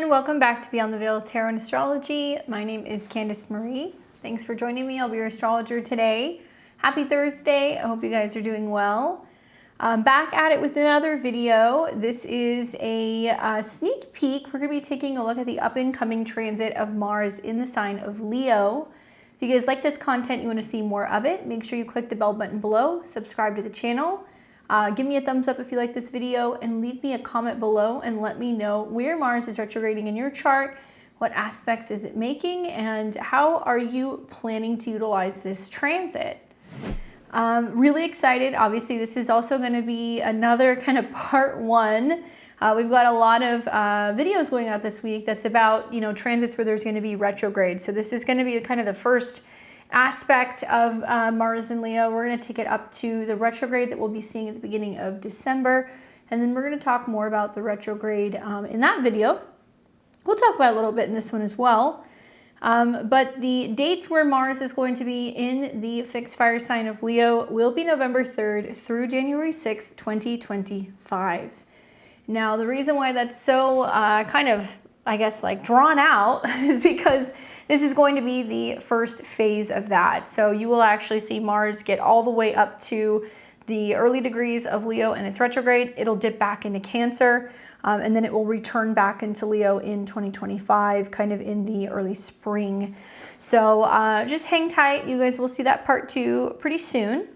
everyone, welcome back to Beyond the Veil Tarot and Astrology. My name is Candice Marie. Thanks for joining me. I'll be your astrologer today. Happy Thursday. I hope you guys are doing well. Back at it with another video. This is a sneak peek. We're going to be taking a look at the up and coming transit of Mars in the sign of Leo. If you guys like this content, you want to see more of it, make sure you click the bell button below, subscribe to the channel. Give me a thumbs up if you like this video and leave me a comment below and let me know where Mars is retrograding in your chart, what aspects is it making, and how are you planning to utilize this transit. Really excited. Obviously, this is also going to be another kind of part one. We've got a lot of videos going out this week that's about, transits where there's going to be retrograde. So this is going to be kind of the first aspect of Mars and Leo. We're going to take it up to the retrograde that we'll be seeing at the beginning of December. And then we're going to talk more about the retrograde in that video. We'll talk about it a little bit in this one as well. But the dates where Mars is going to be in the fixed fire sign of Leo will be November 3rd through January 6th, 2025. Now, the reason why that's so kind of, I guess, like drawn out is because this is going to be the first phase of that. So you will actually see Mars get all the way up to the early degrees of Leo and its retrograde. It'll dip back into Cancer, and then it will return back into Leo in 2025, kind of in the early spring. So just hang tight. You guys will see that part two pretty soon.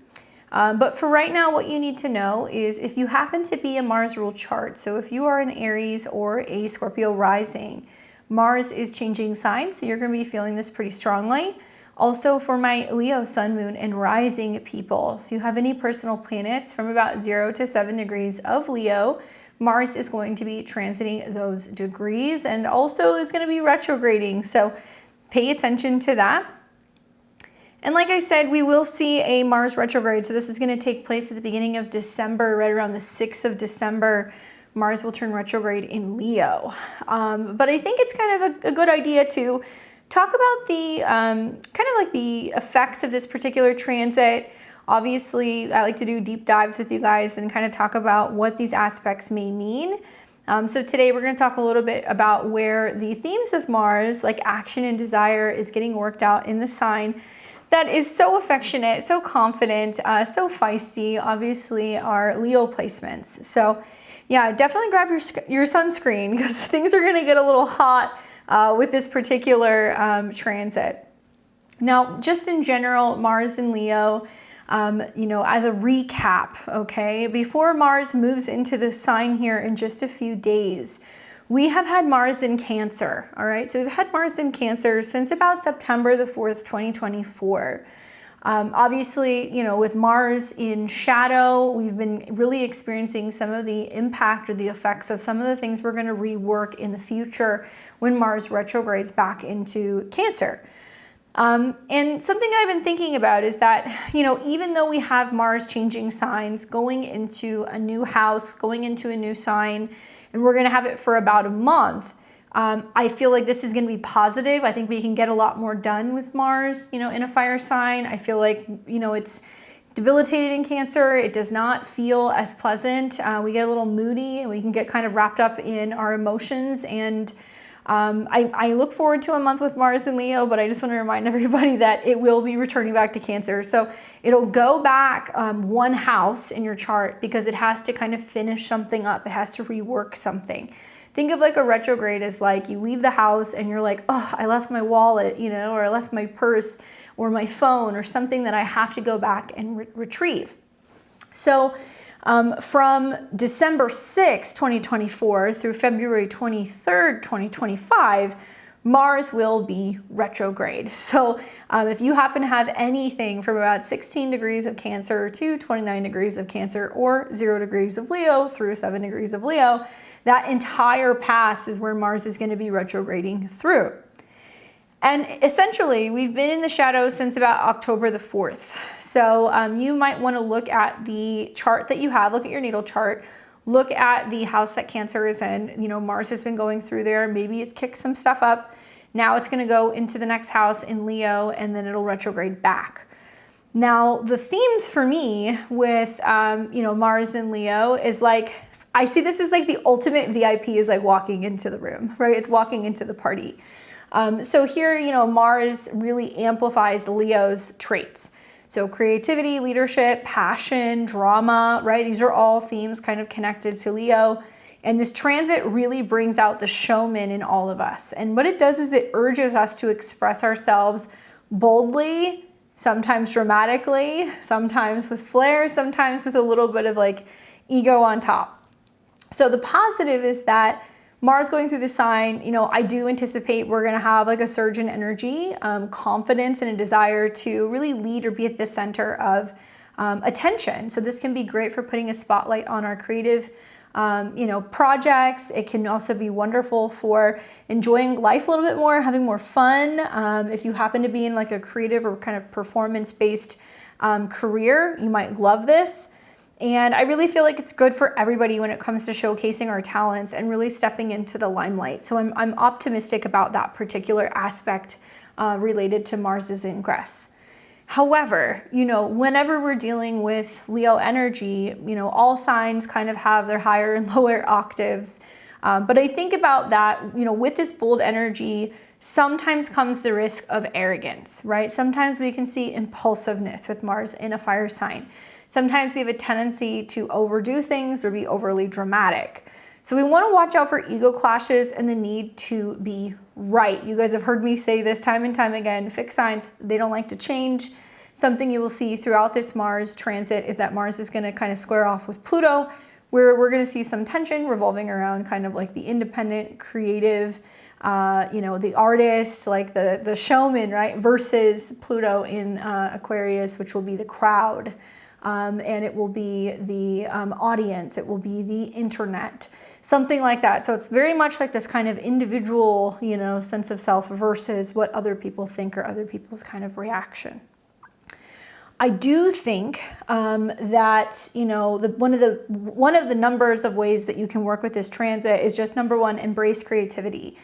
But for right now, what you need to know is if you happen to be a Mars rule chart, so if you are an Aries or a Scorpio rising, Mars is changing signs, so you're going to be feeling this pretty strongly. Also for my Leo, Sun, Moon, and Rising people, if you have any personal planets from about 0 to 7 degrees of Leo, Mars is going to be transiting those degrees and also is going to be retrograding, so pay attention to that. And like I said, we will see a Mars retrograde, so this is going to take place at the beginning of December, right around the 6th of December. Mars will turn retrograde in Leo. But I think it's kind of a good idea to talk about the kind of like the effects of this particular transit. Obviously, I like to do deep dives with you guys and kind of talk about what these aspects may mean. So today we're going to talk a little bit about where the themes of Mars, like action and desire, is getting worked out in the sign that is so affectionate, so confident, so feisty, obviously our Leo placements. So yeah, definitely grab your sunscreen because things are going to get a little hot with this particular transit. Now, just in general, Mars and Leo, as a recap, okay, before Mars moves into the sign here in just a few days, we have had Mars in Cancer, all right? So we've had Mars in Cancer since about September the 4th, 2024. Obviously, with Mars in shadow, we've been really experiencing some of the impact or the effects of some of the things we're going to rework in the future when Mars retrogrades back into Cancer. And something I've been thinking about is that, even though we have Mars changing signs, going into a new house, going into a new sign, and we're going to have it for about a month, I feel like this is going to be positive. I think we can get a lot more done with Mars, in a fire sign. I feel like, it's debilitated in Cancer. It does not feel as pleasant. We get a little moody and we can get kind of wrapped up in our emotions. And I look forward to a month with Mars and Leo, but I just want to remind everybody that it will be returning back to Cancer. So it'll go back one house in your chart because it has to kind of finish something up. It has to rework something. Think of like a retrograde as like you leave the house and you're like, oh, I left my wallet, or I left my purse or my phone or something that I have to go back and retrieve. So from December 6th, 2024 through February 23rd, 2025, Mars will be retrograde. So if you happen to have anything from about 16 degrees of Cancer to 29 degrees of Cancer or 0 degrees of Leo through 7 degrees of Leo, that entire pass is where Mars is going to be retrograding through. And essentially, we've been in the shadows since about October the 4th. So you might want to look at the chart that you have, look at your natal chart, look at the house that Cancer is in. Mars has been going through there. Maybe it's kicked some stuff up. Now it's going to go into the next house in Leo, and then it'll retrograde back. Now, the themes for me with, Mars and Leo is like I see this as like the ultimate VIP is like walking into the room, right? It's walking into the party. So here, you know, Mars really amplifies Leo's traits. So creativity, leadership, passion, drama, right? These are all themes kind of connected to Leo. And this transit really brings out the showman in all of us. And what it does is it urges us to express ourselves boldly, sometimes dramatically, sometimes with flair, sometimes with a little bit of like ego on top. So the positive is that Mars going through the sign, you know, I do anticipate we're going to have like a surge in energy, confidence, and a desire to really lead or be at the center of attention. So this can be great for putting a spotlight on our creative, you know, projects. It can also be wonderful for enjoying life a little bit more, having more fun. If you happen to be in like a creative or kind of performance-based career, you might love this. And I really feel like it's good for everybody when it comes to showcasing our talents and really stepping into the limelight. So I'm optimistic about that particular aspect related to Mars's ingress. However, you know, whenever we're dealing with Leo energy, you know, all signs kind of have their higher and lower octaves. But I think about that, you know, with this bold energy, sometimes comes the risk of arrogance, right? Sometimes we can see impulsiveness with Mars in a fire sign. Sometimes we have a tendency to overdo things or be overly dramatic. So we want to watch out for ego clashes and the need to be right. You guys have heard me say this time and time again, fixed signs, they don't like to change. Something you will see throughout this Mars transit is that Mars is going to kind of square off with Pluto, where we're going to see some tension revolving around kind of like the independent, creative, you know, the artist, like the showman, right? Versus Pluto in Aquarius, which will be the crowd. And it will be the audience, it will be the internet, something like that. So it's very much like this kind of individual, you know, sense of self versus what other people think or other people's kind of reaction. I do think that, you know, one of the numbers of ways that you can work with this transit is just number one, embrace creativity.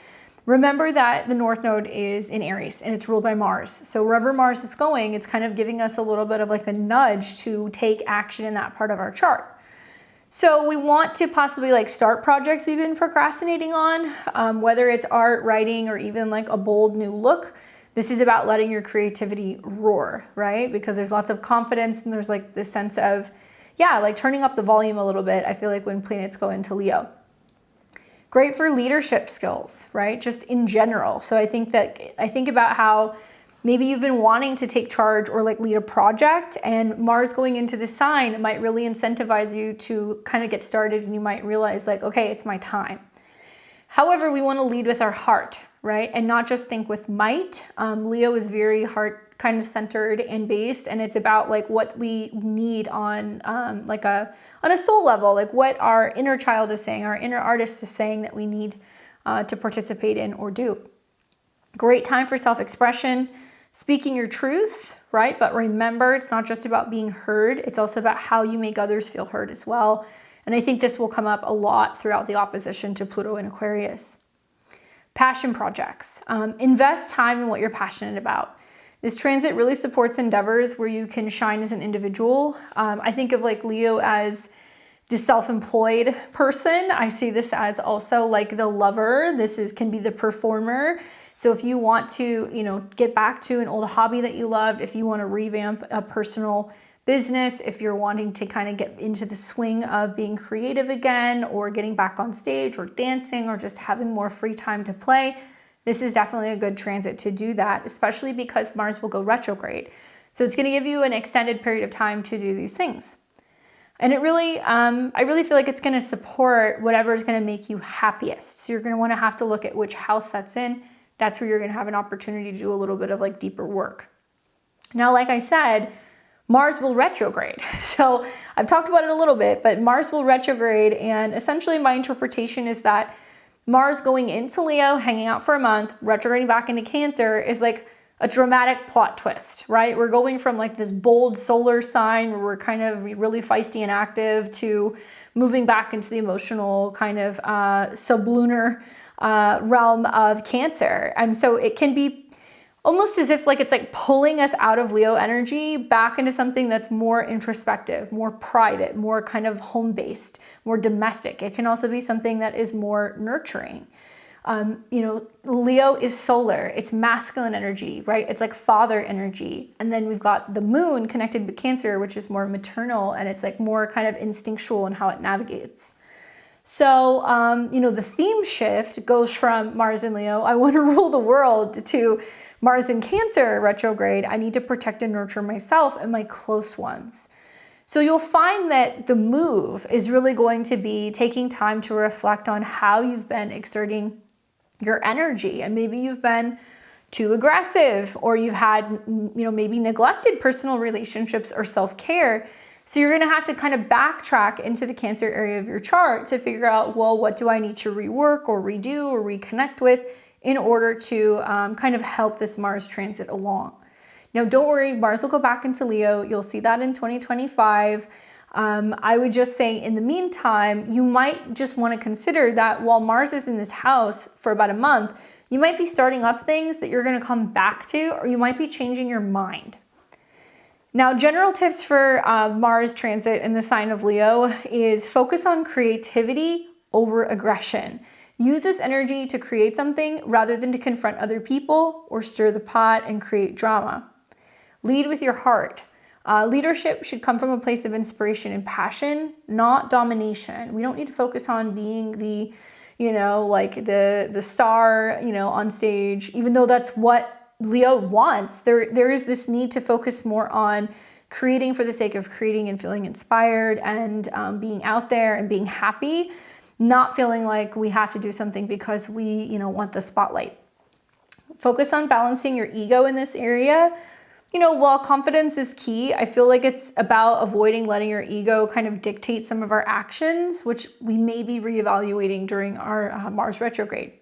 Remember that the North Node is in Aries and it's ruled by Mars. So wherever Mars is going, it's kind of giving us a little bit of like a nudge to take action in that part of our chart. So we want to possibly like start projects we've been procrastinating on, whether it's art, writing, or even like a bold new look. This is about letting your creativity roar, right? Because there's lots of confidence and there's like this sense of, yeah, like turning up the volume a little bit. I feel like when planets go into Leo. Great for leadership skills, right? Just in general. So I think about how maybe you've been wanting to take charge or like lead a project, and Mars going into the sign might really incentivize you to kind of get started, and you might realize like, okay, it's my time. However, we want to lead with our heart, right? And not just think with might. Leo is very heart kind of centered and based, and it's about like what we need on on a soul level, like what our inner child is saying, our inner artist is saying that we need to participate in or do. Great time for self-expression, speaking your truth, right? But remember, it's not just about being heard, it's also about how you make others feel heard as well. And I think this will come up a lot throughout the opposition to Pluto in Aquarius. Passion projects. Invest time in what you're passionate about. This transit really supports endeavors where you can shine as an individual. I think of like Leo as the self-employed person. I see this as also like the lover. Can be the performer. So if you want to, you know, get back to an old hobby that you loved, if you want to revamp a personal business, if you're wanting to kind of get into the swing of being creative again, or getting back on stage or dancing, or just having more free time to play, this is definitely a good transit to do that, especially because Mars will go retrograde. So it's going to give you an extended period of time to do these things. And it really, I really feel like it's going to support whatever is going to make you happiest. So you're going to want to have to look at which house that's in. That's where you're going to have an opportunity to do a little bit of like deeper work. Now, like I said, Mars will retrograde. So I've talked about it a little bit, but Mars will retrograde. And essentially my interpretation is that Mars going into Leo, hanging out for a month, retrograding back into Cancer is like a dramatic plot twist, right? We're going from like this bold solar sign where we're kind of really feisty and active to moving back into the emotional kind of sublunar realm of Cancer. And so it can be almost as if like it's like pulling us out of Leo energy back into something that's more introspective, more private, more kind of home-based, more domestic. It can also be something that is more nurturing. You know, Leo is solar, it's masculine energy, right? It's like father energy. And then we've got the moon connected with Cancer, which is more maternal, and it's like more kind of instinctual in how it navigates. So, you know, the theme shift goes from Mars in Leo, I want to rule the world, to Mars in Cancer retrograde, I need to protect and nurture myself and my close ones. So you'll find that the move is really going to be taking time to reflect on how you've been exerting your energy, and maybe you've been too aggressive, or you've had, you know, maybe neglected personal relationships or self-care. So you're going to have to kind of backtrack into the Cancer area of your chart to figure out, well, what do I need to rework or redo or reconnect with in order to kind of help this Mars transit along. Now, don't worry, Mars will go back into Leo. You'll see that in 2025. I would just say in the meantime, you might just want to consider that while Mars is in this house for about a month, you might be starting up things that you're going to come back to, or you might be changing your mind. Now, general tips for Mars transit in the sign of Leo is focus on creativity over aggression. Use this energy to create something rather than to confront other people or stir the pot and create drama. Lead with your heart. Leadership should come from a place of inspiration and passion, not domination. We don't need to focus on being the, you know, like the star, you know, on stage, even though that's what Leo wants. There is this need to focus more on creating for the sake of creating and feeling inspired and being out there and being happy, not feeling like we have to do something because we, you know, want the spotlight. Focus on balancing your ego in this area. You know, while confidence is key, I feel like it's about avoiding letting your ego kind of dictate some of our actions, which we may be reevaluating during our Mars retrograde.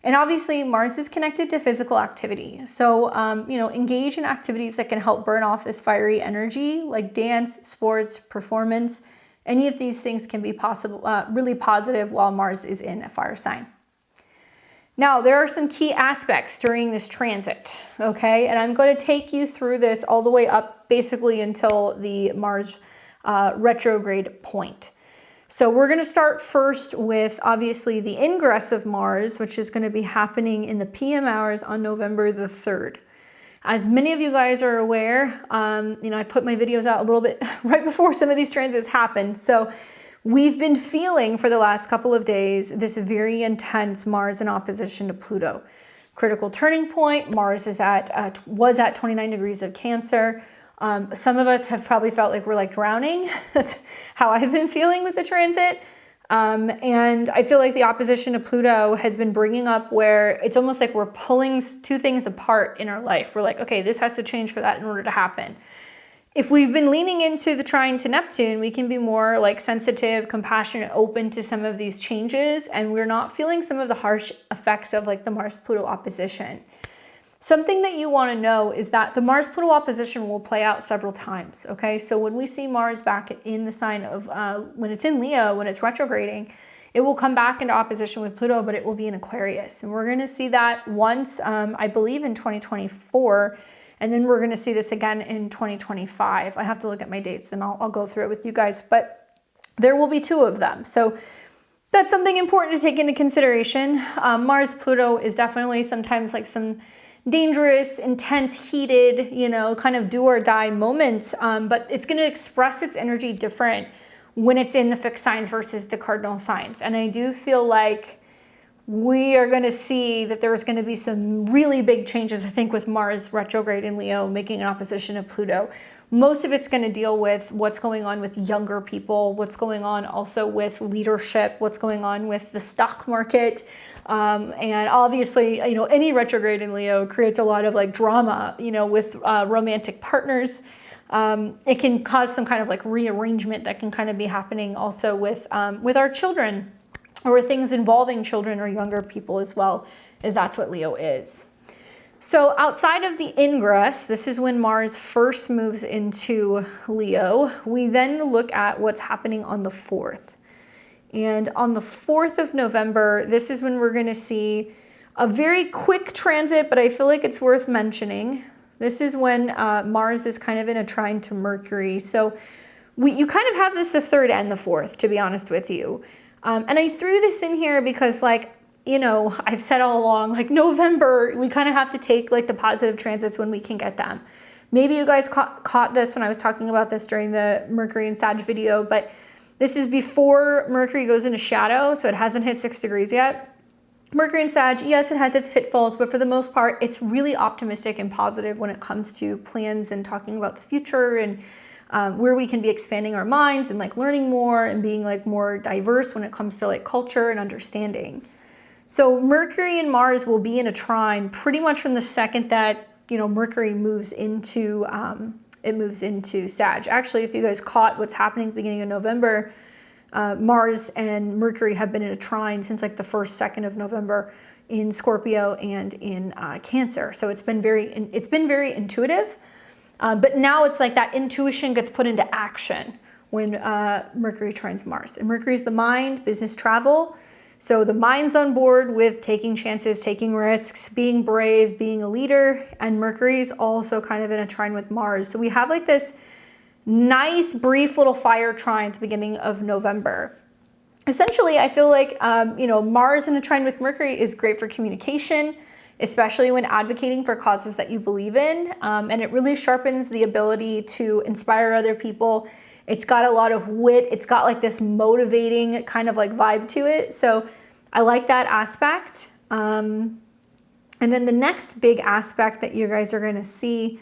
And obviously, Mars is connected to physical activity. So, you know, engage in activities that can help burn off this fiery energy, like dance, sports, performance. Any of these things can be possible, really positive while Mars is in a fire sign. Now, there are some key aspects during this transit, okay? And I'm going to take you through this all the way up basically until the Mars retrograde point. So we're going to start first with obviously the ingress of Mars, which is going to be happening in the PM hours on November the 3rd. As many of you guys are aware, you know, I put my videos out a little bit right before some of these transits happened. So we've been feeling for the last couple of days this very intense Mars in opposition to Pluto. Critical turning point, Mars is was at 29 degrees of Cancer. Some of us have probably felt like we're like drowning. That's how I've been feeling with the transit. And I feel like the opposition to Pluto has been bringing up where it's almost like we're pulling two things apart in our life. We're like, okay, this has to change for that in order to happen. If we've been leaning into the trine to Neptune, we can be more like sensitive, compassionate, open to some of these changes, and we're not feeling some of the harsh effects of like the Mars-Pluto opposition. Something that you want to know is that the Mars-Pluto opposition will play out several times, okay? So when we see Mars back in the sign of, when it's in Leo, when it's retrograding, it will come back into opposition with Pluto, but it will be in Aquarius. And we're going to see that once, I believe in 2024, and then we're going to see this again in 2025. I have to look at my dates and I'll go through it with you guys, but there will be two of them. So that's something important to take into consideration. Mars-Pluto is definitely sometimes like some dangerous, intense, heated, you know, kind of do or die moments, but it's going to express its energy different when it's in the fixed signs versus the cardinal signs. And I do feel like we are going to see that there's going to be some really big changes, I think, with Mars retrograde in Leo, making an opposition to Pluto. Most of it's going to deal with what's going on with younger people, what's going on also with leadership, what's going on with the stock market. And obviously, you know, any retrograde in Leo creates a lot of like drama, you know, with romantic partners. It can cause some kind of like rearrangement that can kind of be happening also with our children, or things involving children or younger people as well, as that's what Leo is. So outside of the ingress, this is when Mars first moves into Leo. We then look at what's happening on the 4th. And on the 4th of November, this is when we're going to see A very quick transit, but I feel like it's worth mentioning. This is when Mars is kind of in a trine to Mercury. So you kind of have this the 3rd and the 4th, to be honest with you. And I threw this in here because, like, you know, I've said all along, like, November, we kind of have to take like the positive transits when we can get them. Maybe you guys caught this when I was talking about this during the Mercury and Sag video, but this is before Mercury goes into shadow, so it hasn't hit 6 degrees yet. Mercury and Sag, yes, it has its pitfalls, but for the most part, it's really optimistic and positive when it comes to plans and talking about the future and where we can be expanding our minds and like learning more and being like more diverse when it comes to like culture and understanding. So Mercury and Mars will be in a trine pretty much from the second that, you know, Mercury moves into Sag. Actually, if you guys caught what's happening at the beginning of November, Mars and Mercury have been in a trine since like the 1st, 2nd of November in Scorpio and in Cancer. So it's been very intuitive. But now it's like that intuition gets put into action when Mercury trines Mars. And Mercury is the mind, business, travel. So the mind's on board with taking chances, taking risks, being brave, being a leader. And Mercury's also kind of in a trine with Mars. So we have like this nice, brief little fire trine at the beginning of November. Essentially, I feel like, you know, Mars in a trine with Mercury is great for communication, especially when advocating for causes that you believe in. And it really sharpens the ability to inspire other people. It's got a lot of wit. It's got like this motivating kind of like vibe to it. So I like that aspect. And then the next big aspect that you guys are going to see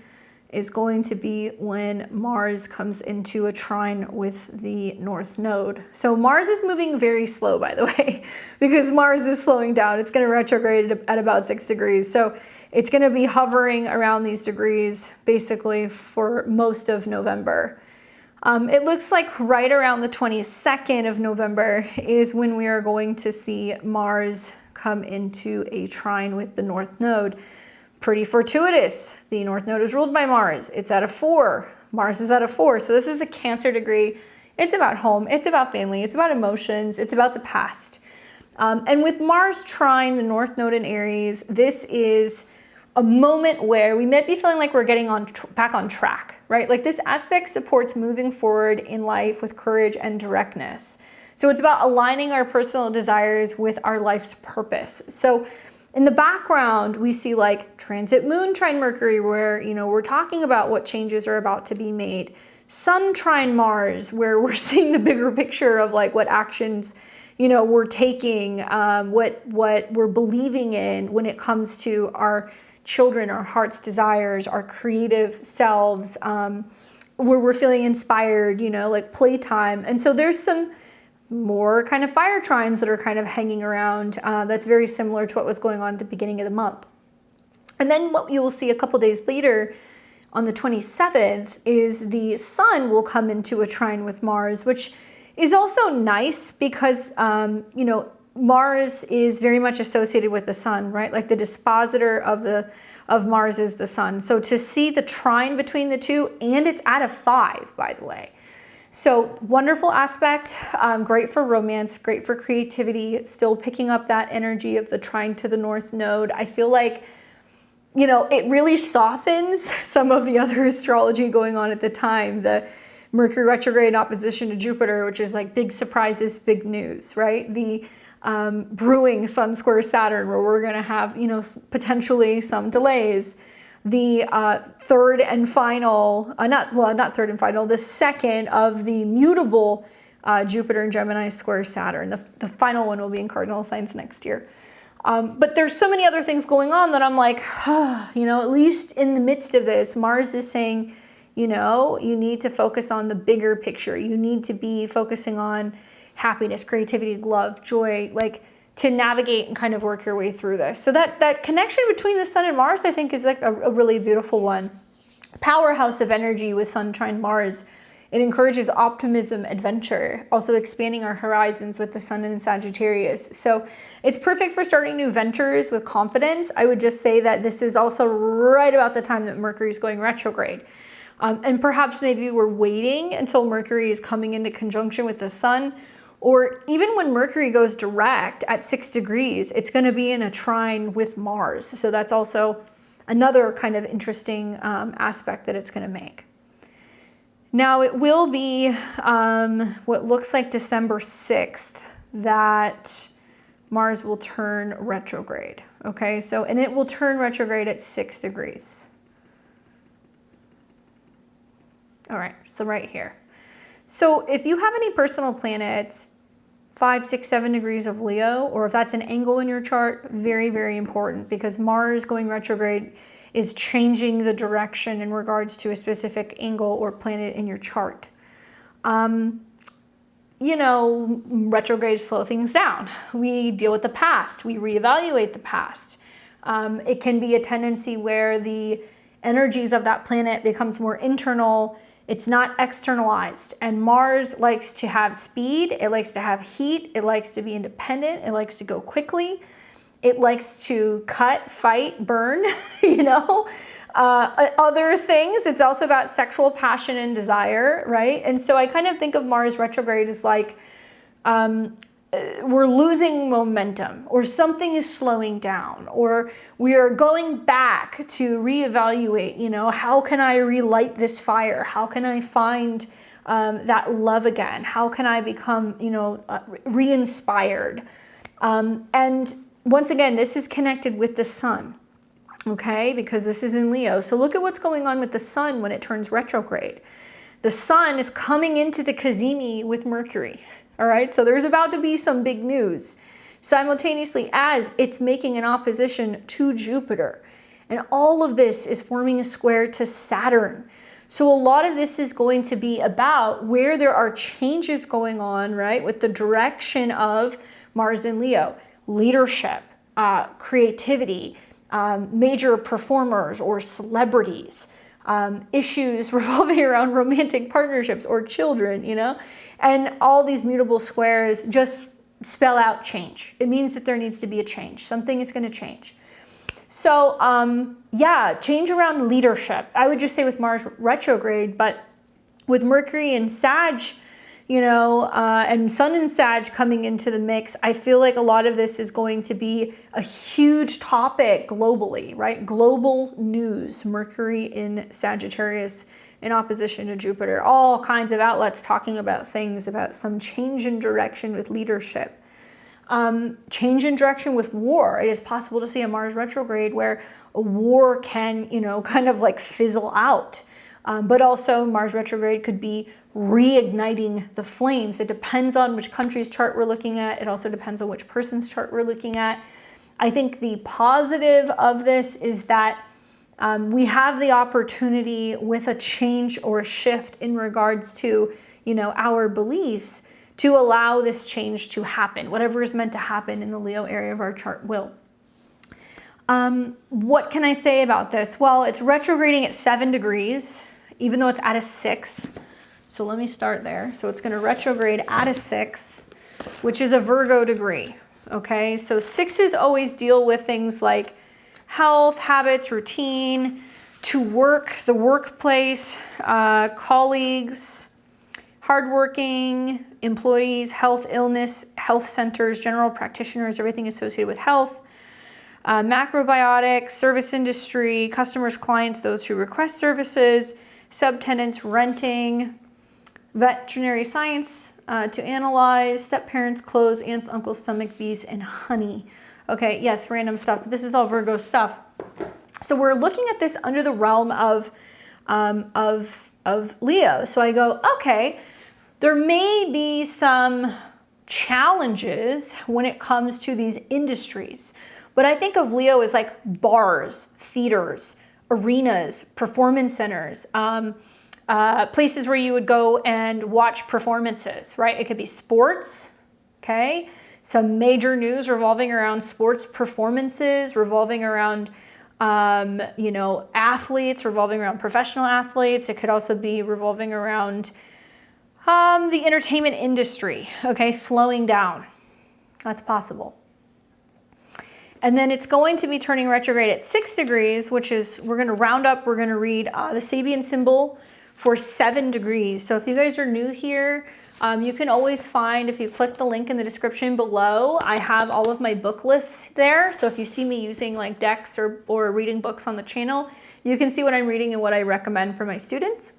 is going to be when Mars comes into a trine with the North Node. So Mars is moving very slow, by the way, because Mars is slowing down. It's going to retrograde at about 6 degrees. So it's going to be hovering around these degrees basically for most of November. It looks like right around the 22nd of November is when we are going to see Mars come into a trine with the North Node. Pretty fortuitous. The North Node is ruled by Mars. It's at a 4. Mars is at a 4. So this is a Cancer degree. It's about home. It's about family. It's about emotions. It's about the past. And with Mars trine the North Node in Aries, this is a moment where we might be feeling like we're getting back on track, right? Like this aspect supports moving forward in life with courage and directness. So it's about aligning our personal desires with our life's purpose. So in the background, we see like transit moon trine Mercury, where, you know, we're talking about what changes are about to be made. Sun trine Mars, where we're seeing the bigger picture of like what actions, you know, we're taking, what we're believing in when it comes to our children, our heart's desires, our creative selves, where we're feeling inspired, you know, like playtime. And so there's some more kind of fire trines that are kind of hanging around. That's very similar to what was going on at the beginning of the month. And then what you will see a couple days later on the 27th is the sun will come into a trine with Mars, which is also nice because, you know, Mars is very much associated with the sun, right? Like the dispositor of Mars is the sun. So to see the trine between the two, and it's at a 5, by the way. So wonderful aspect, great for romance, great for creativity, still picking up that energy of the trine to the North Node. I feel like, you know, it really softens some of the other astrology going on at the time. The Mercury retrograde in opposition to Jupiter, which is like big surprises, big news, right? The brewing Sun square Saturn, where we're going to have, you know, potentially some delays. The third and final, not third and final, the second of the mutable Jupiter and Gemini square Saturn. The final one will be in cardinal signs next year. But there's so many other things going on that I'm like, you know, at least in the midst of this, Mars is saying, you know, you need to focus on the bigger picture. You need to be focusing on happiness, creativity, love, joy, like to navigate and kind of work your way through this. So that connection between the sun and Mars, I think, is like a really beautiful one. Powerhouse of energy with Sun trine Mars. It encourages optimism, adventure, also expanding our horizons with the sun in Sagittarius. So it's perfect for starting new ventures with confidence. I would just say that this is also right about the time that Mercury is going retrograde. And perhaps maybe we're waiting until Mercury is coming into conjunction with the sun, Or even when Mercury goes direct at 6 degrees, it's going to be in a trine with Mars. So that's also another kind of interesting aspect that it's going to make. Now it will be what looks like December 6th that Mars will turn retrograde. Okay, so, and it will turn retrograde at 6 degrees. All right, so right here. So if you have any personal planets 5, 6, 7 degrees of Leo, or if that's an angle in your chart, very, very important, because Mars going retrograde is changing the direction in regards to a specific angle or planet in your chart. You know, retrogrades slow things down. We deal with the past. We reevaluate the past. It can be a tendency where the energies of that planet becomes more internal. It's not externalized. And Mars likes to have speed. It likes to have heat. It likes to be independent. It likes to go quickly. It likes to cut, fight, burn, you know, other things. It's also about sexual passion and desire, right? And so I kind of think of Mars retrograde as like we're losing momentum, or something is slowing down, or we are going back to reevaluate, you know, how can I relight this fire? How can I find that love again? How can I become, you know, re-inspired? And once again, this is connected with the sun, okay? Because this is in Leo. So look at what's going on with the sun when it turns retrograde. The sun is coming into the cazimi with Mercury, all right? So there's about to be some big news simultaneously as it's making an opposition to Jupiter. And all of this is forming a square to Saturn. So a lot of this is going to be about where there are changes going on, right? With the direction of Mars in Leo. Leadership, creativity, major performers or celebrities, issues revolving around romantic partnerships or children, you know, and all these mutable squares just spell out change. It means that there needs to be a change. Something is going to change. So yeah, change around leadership. I would just say with Mars retrograde, but with Mercury and Sag, you know, and Sun and Sag coming into the mix, I feel like a lot of this is going to be a huge topic globally, right? Global news, Mercury in Sagittarius in opposition to Jupiter, all kinds of outlets talking about things, about some change in direction with leadership, change in direction with war. It is possible to see a Mars retrograde where a war can, you know, kind of like fizzle out. But also Mars retrograde could be reigniting the flames. It depends on which country's chart we're looking at. It also depends on which person's chart we're looking at. I think the positive of this is that we have the opportunity with a change or a shift in regards to, you know, our beliefs to allow this change to happen. Whatever is meant to happen in the Leo area of our chart will. What can I say about this? Well, it's retrograding at 7 degrees, even though it's at a 6. So let me start there. So it's going to retrograde at a 6, which is a Virgo degree. Okay, so 6s always deal with things like health, habits, routine, to work, the workplace, colleagues, hardworking employees, health, illness, health centers, general practitioners, everything associated with health. Macrobiotics, service industry, customers, clients, those who request services, subtenants, renting, veterinary science, to analyze, step-parents, clothes, aunts, uncles, stomach, bees, and honey. Okay, yes, random stuff. This is all Virgo stuff. So we're looking at this under the realm of Leo. So I go, okay, there may be some challenges when it comes to these industries. But I think of Leo as like bars, theaters, arenas, performance centers, places where you would go and watch performances, right? It could be sports, okay? Some major news revolving around sports performances, revolving around, you know, athletes, revolving around professional athletes. It could also be revolving around the entertainment industry, okay? Slowing down. That's possible. And then it's going to be turning retrograde at 6 degrees, which is, we're going to round up, we're going to read the Sabian symbol for 7 degrees. So if you guys are new here, You can always find, if you click the link in the description below, I have all of my book lists there. So if you see me using like decks or reading books on the channel, you can see what I'm reading and what I recommend for my students.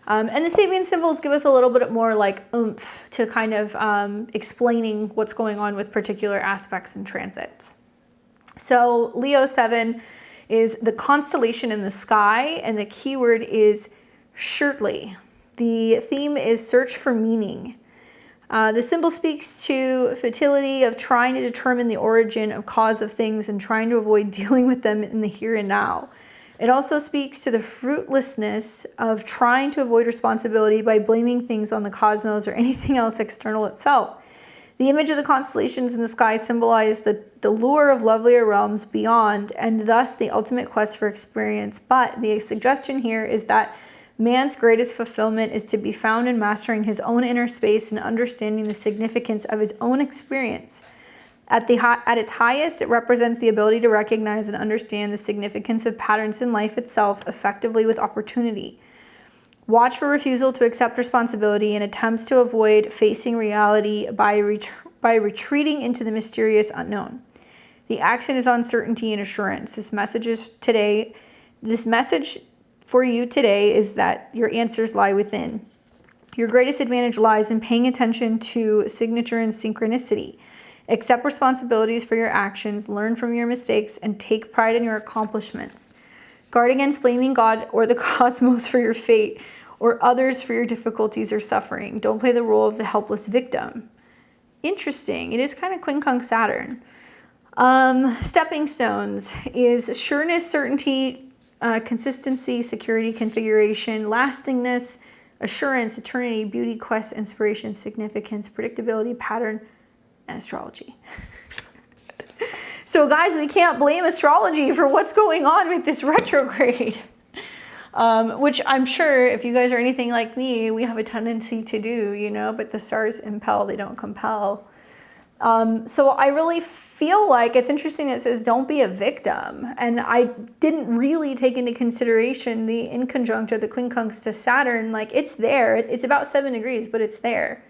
And the Sabian symbols give us a little bit more like oomph to kind of explaining what's going on with particular aspects and transits. So Leo 7 is the constellation in the sky, and the keyword is shortly. The theme is search for meaning. The symbol speaks to futility of trying to determine the origin of cause of things and trying to avoid dealing with them in the here and now. It also speaks to the fruitlessness of trying to avoid responsibility by blaming things on the cosmos or anything else external itself. The image of the constellations in the sky symbolize the lure of lovelier realms beyond, and thus the ultimate quest for experience. But the suggestion here is that man's greatest fulfillment is to be found in mastering his own inner space and understanding the significance of his own experience. At its highest, it represents the ability to recognize and understand the significance of patterns in life itself effectively with opportunity. Watch for refusal to accept responsibility and attempts to avoid facing reality by retreating into the mysterious unknown. The accent is on certainty and assurance. This message for you today is that your answers lie within. Your greatest advantage lies in paying attention to signature and synchronicity. Accept responsibilities for your actions, learn from your mistakes, and take pride in your accomplishments. Guard against blaming God or the cosmos for your fate or others for your difficulties or suffering. Don't play the role of the helpless victim. Interesting. It is kind of quincunx Saturn. Stepping stones is sureness, certainty, consistency, security, configuration, lastingness, assurance, eternity, beauty, quest, inspiration, significance, predictability, pattern, and astrology. So guys, we can't blame astrology for what's going on with this retrograde, which I'm sure if you guys are anything like me, we have a tendency to do, you know, but the stars impel, they don't compel. So I really feel like it's interesting that it says don't be a victim. And I didn't really take into consideration the inconjunct or the quincunx to Saturn. Like it's there, it's about 7 degrees, but it's there.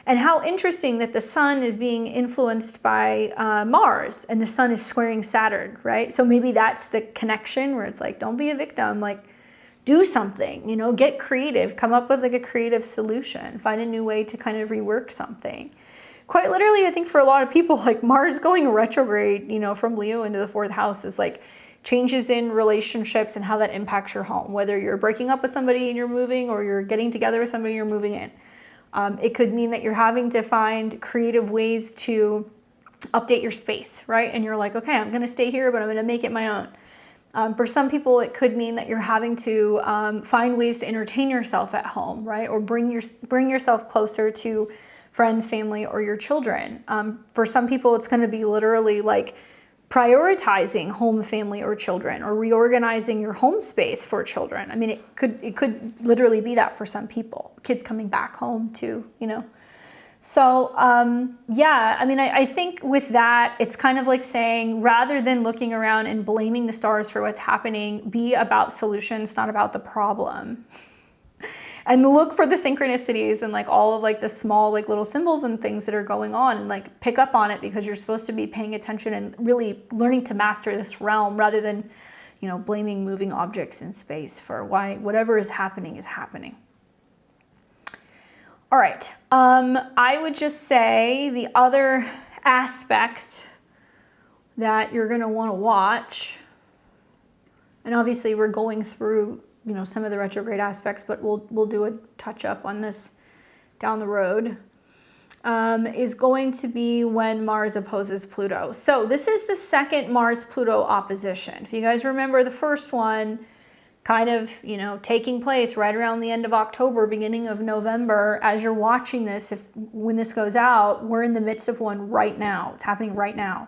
And how interesting that the sun is being influenced by Mars and the sun is squaring Saturn, right? So maybe that's the connection where it's like, don't be a victim, like do something, you know, get creative, come up with like a creative solution, find a new way to kind of rework something. Quite literally, I think for a lot of people, like Mars going retrograde, you know, from Leo into the 4th house is like changes in relationships and how that impacts your home, whether you're breaking up with somebody and you're moving or you're getting together with somebody and you're moving in. It could mean that you're having to find creative ways to update your space, right? And you're like, okay, I'm going to stay here, but I'm going to make it my own. For some people, it could mean that you're having to find ways to entertain yourself at home, right? Or bring yourself closer to friends, family, or your children. For some people, it's going to be literally like prioritizing home, family, or children, or reorganizing your home space for children. I mean, it could literally be that for some people. Kids coming back home too, you know. So yeah, I mean, I think with that, it's kind of like saying, rather than looking around and blaming the stars for what's happening, be about solutions, not about the problem. And look for the synchronicities and like all of like the small like little symbols and things that are going on, and like pick up on it, because you're supposed to be paying attention and really learning to master this realm, rather than, you know, blaming moving objects in space for why whatever is happening is happening. All right, I would just say the other aspect that you're going to want to watch, and obviously we're going through, you know, some of the retrograde aspects, but we'll do a touch up on this down the road, is going to be when Mars opposes Pluto. So this is the second Mars-Pluto opposition. If you guys remember the first one, kind of, you know, taking place right around the end of October, beginning of November. As you're watching this, when this goes out, we're in the midst of one right now. It's happening right now.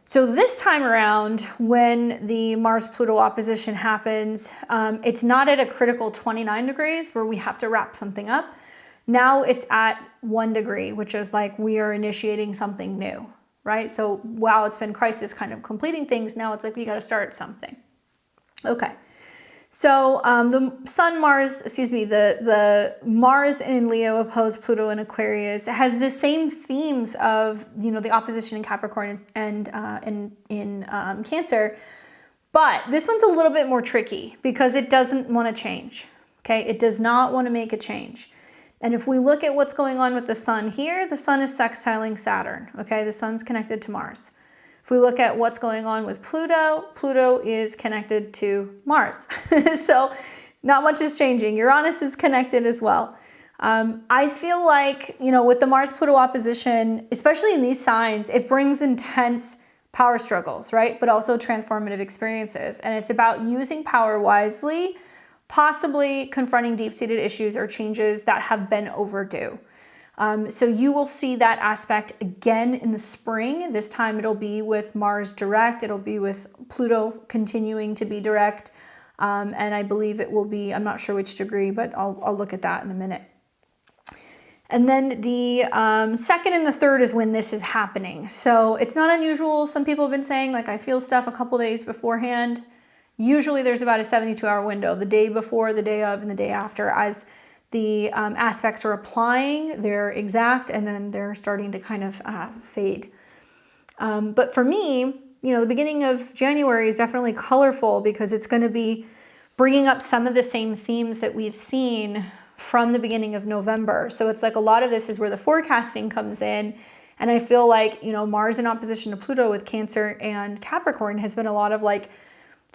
So this time around, when the Mars-Pluto opposition happens, it's not at a critical 29 degrees where we have to wrap something up. Now it's at 1 degree, which is like we are initiating something new, right? So while it's been crisis kind of completing things, now it's like we got to start something. Okay. So the Mars in Leo opposed Pluto in Aquarius has the same themes of, the opposition in Capricorn and in Cancer, but this one's a little bit more tricky because it doesn't want to change. Okay, it does not want to make a change. And if we look at what's going on with the sun here, the sun is sextiling Saturn. Okay, the sun's connected to Mars. If we look at what's going on with Pluto, Pluto is connected to Mars. So not much is changing. Uranus is connected as well. I feel like, with the Mars-Pluto opposition, especially in these signs, it brings intense power struggles, right? But also transformative experiences. And it's about using power wisely, possibly confronting deep-seated issues or changes that have been overdue. So you will see that aspect again in the spring. This time it'll be with Mars direct. It'll be with Pluto continuing to be direct. And I believe it will be, I'm not sure which degree, but I'll look at that in a minute. And then the second and the third is when this is happening. So it's not unusual. Some people have been saying, like, I feel stuff a couple days beforehand. Usually there's about a 72-hour window, the day before, the day of, and the day after, as the aspects are applying, they're exact, and then they're starting to kind of fade. But for me, the beginning of January is definitely colorful because it's going to be bringing up some of the same themes that we've seen from the beginning of November. So it's like a lot of this is where the forecasting comes in. And I feel like, Mars in opposition to Pluto with Cancer and Capricorn has been a lot of like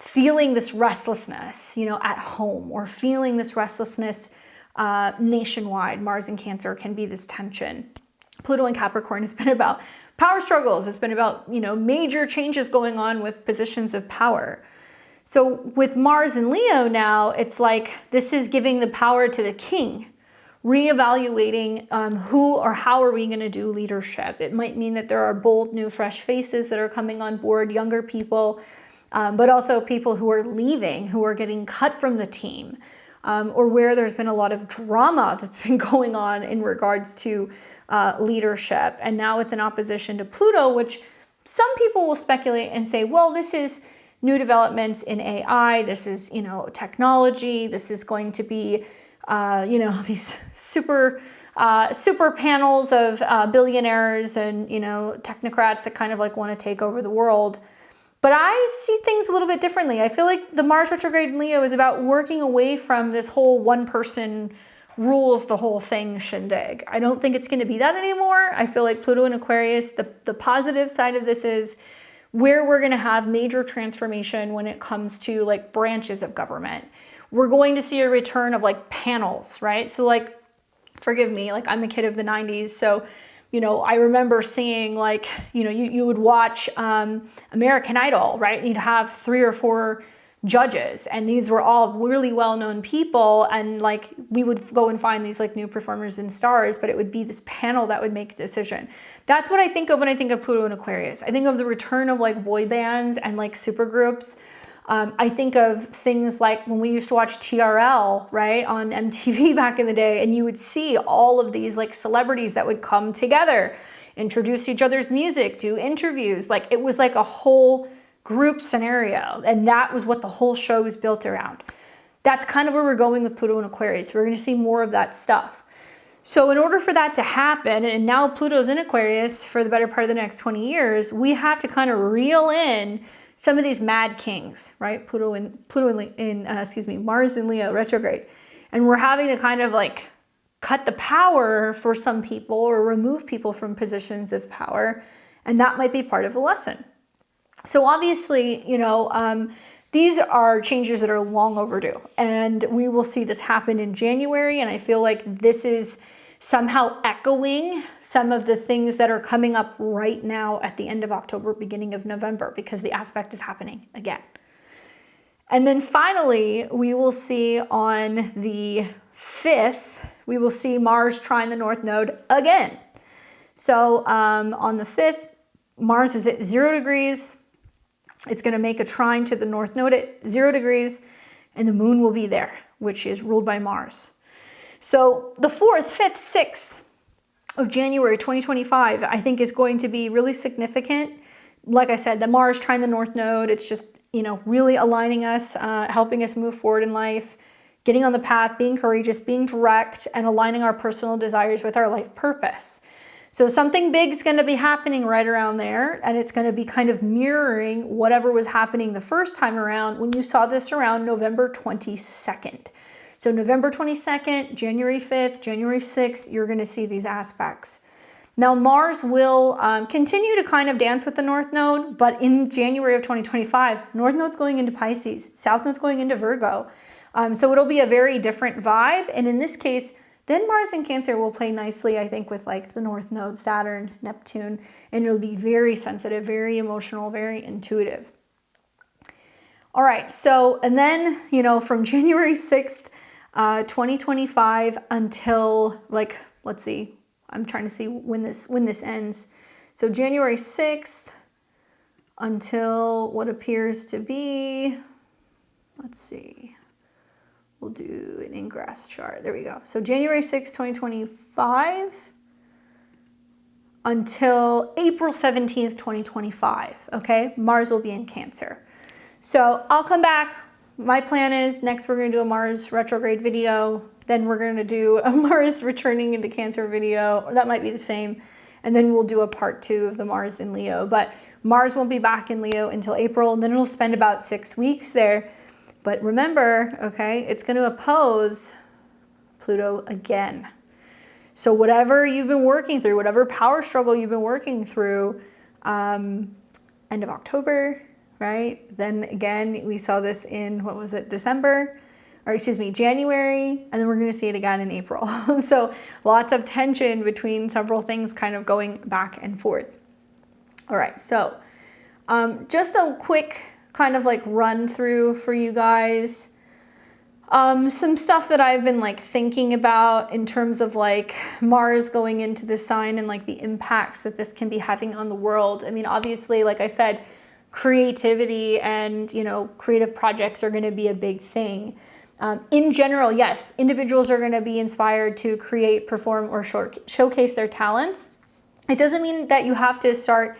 feeling this restlessness, at home, or feeling this restlessness nationwide. Mars and Cancer can be this tension. Pluto and Capricorn has been about power struggles. It's been about, major changes going on with positions of power. So with Mars and Leo now, it's like this is giving the power to the king, reevaluating who or how are we going to do leadership. It might mean that there are bold, new, fresh faces that are coming on board, younger people, but also people who are leaving, who are getting cut from the team. Or where there's been a lot of drama that's been going on in regards to leadership. And now it's in opposition to Pluto, which some people will speculate and say, well, this is new developments in AI. This is, technology. This is going to be, these super panels of billionaires and, technocrats that kind of like want to take over the world. But I see things a little bit differently. I feel like the Mars retrograde in Leo is about working away from this whole one person rules the whole thing shindig. I don't think it's going to be that anymore. I feel like Pluto and Aquarius, the positive side of this is where we're going to have major transformation when it comes to like branches of government. We're going to see a return of like panels, right? So like, forgive me, like I'm a kid of the 90s. So I remember seeing like, you would watch American Idol, right? You'd have 3 or 4 judges, and these were all really well-known people. And like, we would go and find these like new performers and stars, but it would be this panel that would make a decision. That's what I think of when I think of Pluto and Aquarius. I think of the return of like boy bands and like supergroups. I think of things like when we used to watch TRL, right, on MTV back in the day, and you would see all of these like celebrities that would come together, introduce each other's music, do interviews. Like it was like a whole group scenario, and that was what the whole show was built around. That's kind of where we're going with Pluto and Aquarius. We're going to see more of that stuff. So in order for that to happen, and now Pluto's in Aquarius for the better part of the next 20 years, we have to kind of reel in some of these mad kings, right? Mars in Leo retrograde. And we're having to kind of like cut the power for some people or remove people from positions of power. And that might be part of the lesson. So obviously, these are changes that are long overdue. And we will see this happen in January. And I feel like this is somehow echoing some of the things that are coming up right now at the end of October, beginning of November, because the aspect is happening again. And then finally, we will see on the 5th, we will see Mars trine the North Node again. So on the 5th, Mars is at 0 degrees. It's going to make a trine to the North Node at 0 degrees, and the moon will be there, which is ruled by Mars. So the 4th, 5th, 6th of January 2025, I think is going to be really significant. Like I said, the Mars trine the North Node, it's just you know, really aligning us, helping us move forward in life, getting on the path, being courageous, being direct, and aligning our personal desires with our life purpose. So something big is going to be happening right around there, and it's going to be kind of mirroring whatever was happening the first time around when you saw this around November 22nd. So November 22nd, January 5th, January 6th, you're going to see these aspects. Now Mars will continue to kind of dance with the North Node, but in January of 2025, North Node's going into Pisces, South Node's going into Virgo. So it'll be a very different vibe. And in this case, then Mars in Cancer will play nicely, I think, with like the North Node, Saturn, Neptune, and it'll be very sensitive, very emotional, very intuitive. All right, so, and then, you know, from January 6th, 2025 until like, let's see, I'm trying to see when this ends. So January 6th until what appears to be, let's see, we'll do an ingress chart. There we go. So January 6th, 2025 until April 17th, 2025. Okay, Mars will be in Cancer. So I'll come back. My plan is next we're going to do a Mars retrograde video. Then we're going to do a Mars returning into Cancer video. Or that might be the same. And then we'll do a part 2 of the Mars in Leo. But Mars won't be back in Leo until April. And then it'll spend about 6 weeks there. But remember, okay, it's going to oppose Pluto again. So whatever you've been working through, whatever power struggle you've been working through, end of October, right? Then again, we saw this in, what was it, December? Or excuse me, January, and then we're going to see it again in April. So lots of tension between several things kind of going back and forth. All right, so just a quick kind of like run through for you guys. Some stuff that I've been like thinking about in terms of like Mars going into the sign and like the impacts that this can be having on the world. I mean, obviously, like I said, creativity and, you know, creative projects are going to be a big thing. In general, yes, individuals are going to be inspired to create, perform, or showcase their talents. It doesn't mean that you have to start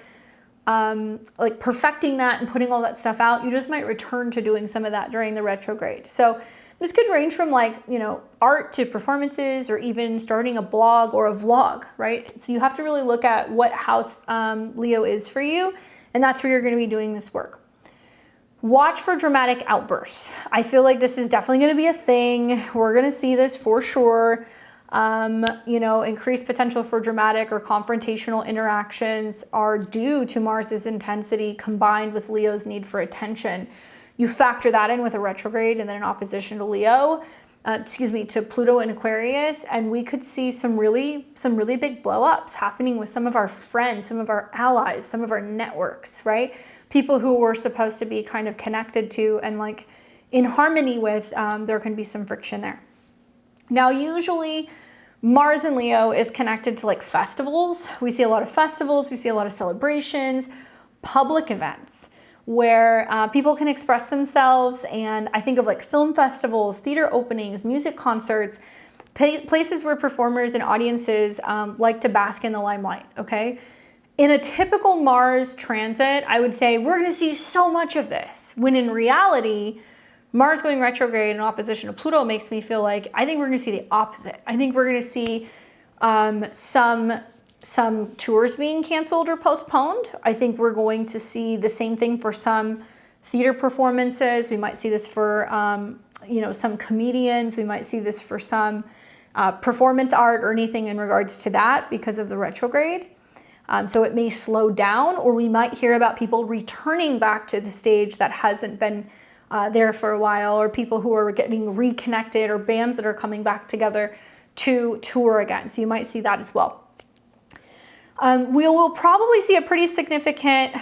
like perfecting that and putting all that stuff out. You just might return to doing some of that during the retrograde. So this could range from like, you know, art to performances or even starting a blog or a vlog, right? So you have to really look at what house Leo is for you, and that's where you're going to be doing this work. Watch for dramatic outbursts. I feel like this is definitely going to be a thing. We're going to see this for sure. You know, increased potential for dramatic or confrontational interactions are due to Mars's intensity combined with Leo's need for attention. You factor that in with a retrograde and then an opposition to Leo, to Pluto and Aquarius, and we could see some really big blow-ups happening with some of our friends, some of our allies, some of our networks, right? People who we're supposed to be kind of connected to and like in harmony with, there can be some friction there. Now, usually Mars in Leo is connected to like festivals. We see a lot of festivals, we see a lot of celebrations, public events where people can express themselves. And I think of like film festivals, theater openings, music concerts, places where performers and audiences like to bask in the limelight, okay? In a typical Mars transit, I would say we're going to see so much of this, when in reality, Mars going retrograde in opposition to Pluto makes me feel like I think we're going to see the opposite. I think we're going to see some tours being canceled or postponed. I think we're going to see the same thing for some theater performances. We might see this for you know, some comedians. We might see this for some performance art or anything in regards to that because of the retrograde. So it may slow down, or we might hear about people returning back to the stage that hasn't been there for a while, or people who are getting reconnected, or bands that are coming back together to tour again. So you might see that as well. We will probably see a pretty significant